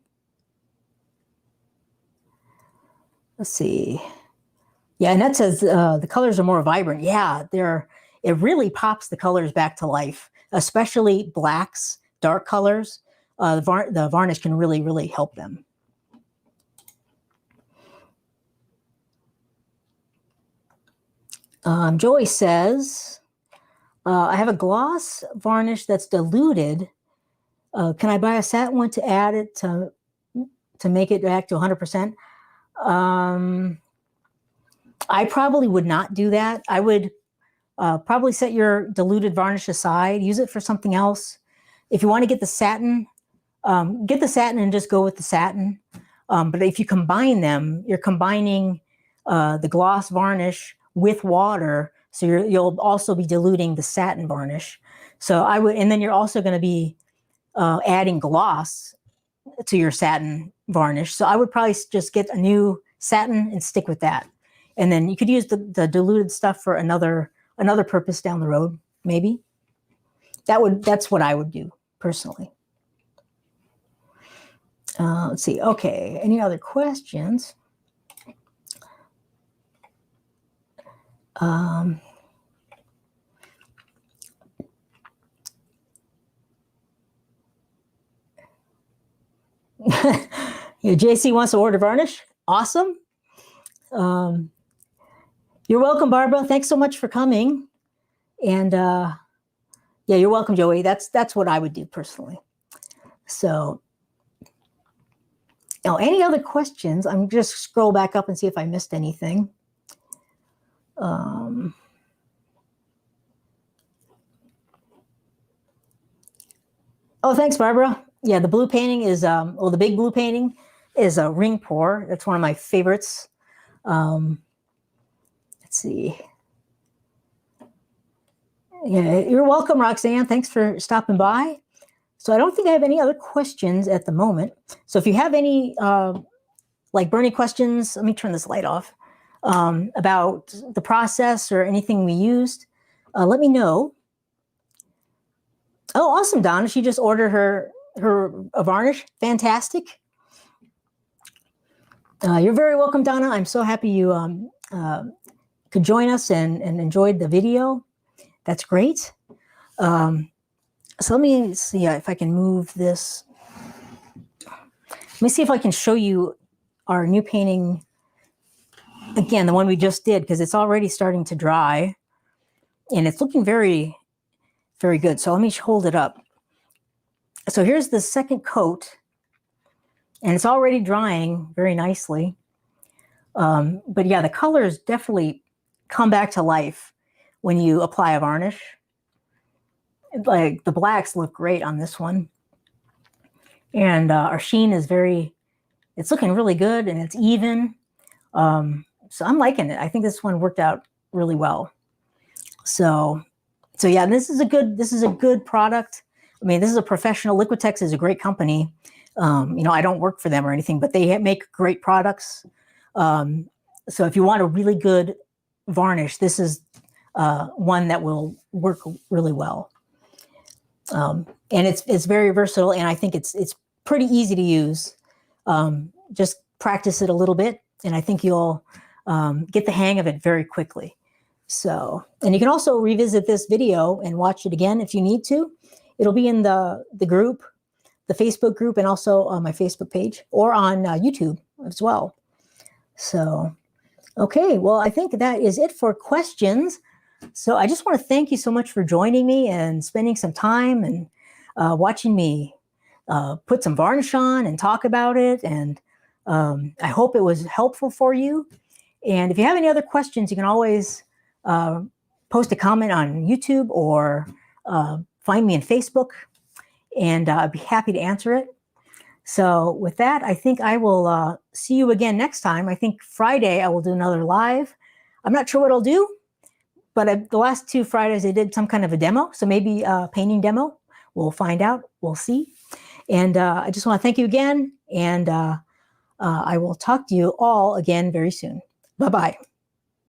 Speaker 1: Yeah, Annette says the colors are more vibrant. Yeah, it really pops the colors back to life, especially blacks, dark colors. The varnish can really, really help them. Joey says, I have a gloss varnish that's diluted. Can I buy a satin one to add it to make it back to 100%? I probably would not do that. I would probably set your diluted varnish aside, use it for something else. If you want to get the satin and just go with the satin. But if you combine them, you're combining the gloss varnish with water, so you'll also be diluting the satin varnish. So I would, and then you're also going to be adding gloss to your satin varnish. So I would probably just get a new satin and stick with that. And then you could use the diluted stuff for another purpose down the road, maybe. That's what I would do personally. Let's see. Okay. Any other questions? JC wants to order varnish. Awesome. You're welcome, Barbara. Thanks so much for coming. And yeah, you're welcome, Joey. That's what I would do personally. So, now, any other questions? I'm just scroll back up and see if I missed anything. Oh, thanks, Barbara. Yeah, the blue painting is, the big blue painting is a ring pour. That's one of my favorites. Let's see. Yeah, you're welcome, Roxanne. Thanks for stopping by. So I don't think I have any other questions at the moment. So if you have any like burning questions, let me turn this light off, about the process or anything we used, let me know. Oh, awesome, Donna. She just ordered her varnish. Fantastic. You're very welcome, Donna. I'm so happy you could join us and enjoyed the video. That's great. So let me see if I can move this. Let me see if I can show you our new painting. Again, the one we just did, because it's already starting to dry. And it's looking very, very good. So let me hold it up. So here's the second coat. And it's already drying very nicely. But yeah, the colors definitely come back to life when you apply a varnish. Like the blacks look great on this one. And our sheen is it's looking really good and it's even. So I'm liking it. I think this one worked out really well. So yeah, this is a good product. I mean, this is a professional. Liquitex is a great company. I don't work for them or anything, but they make great products. So if you want a really good varnish, this is one that will work really well. And it's very versatile, and I think it's pretty easy to use. Just practice it a little bit, and I think you'll get the hang of it very quickly. So, and you can also revisit this video and watch it again if you need to. It'll be in the group, the Facebook group, and also on my Facebook page, or on YouTube as well. So, okay, well, I think that is it for questions. So I just want to thank you so much for joining me and spending some time and watching me put some varnish on and talk about it. And I hope it was helpful for you. And if you have any other questions, you can always post a comment on YouTube or find me on Facebook, and I'd be happy to answer it. So with that, I think I will see you again next time. I think Friday I will do another live. I'm not sure what I'll do, but the last 2 Fridays I did some kind of a demo. So maybe a painting demo. We'll find out. We'll see. And I just want to thank you again. And I will talk to you all again very soon. Bye-bye.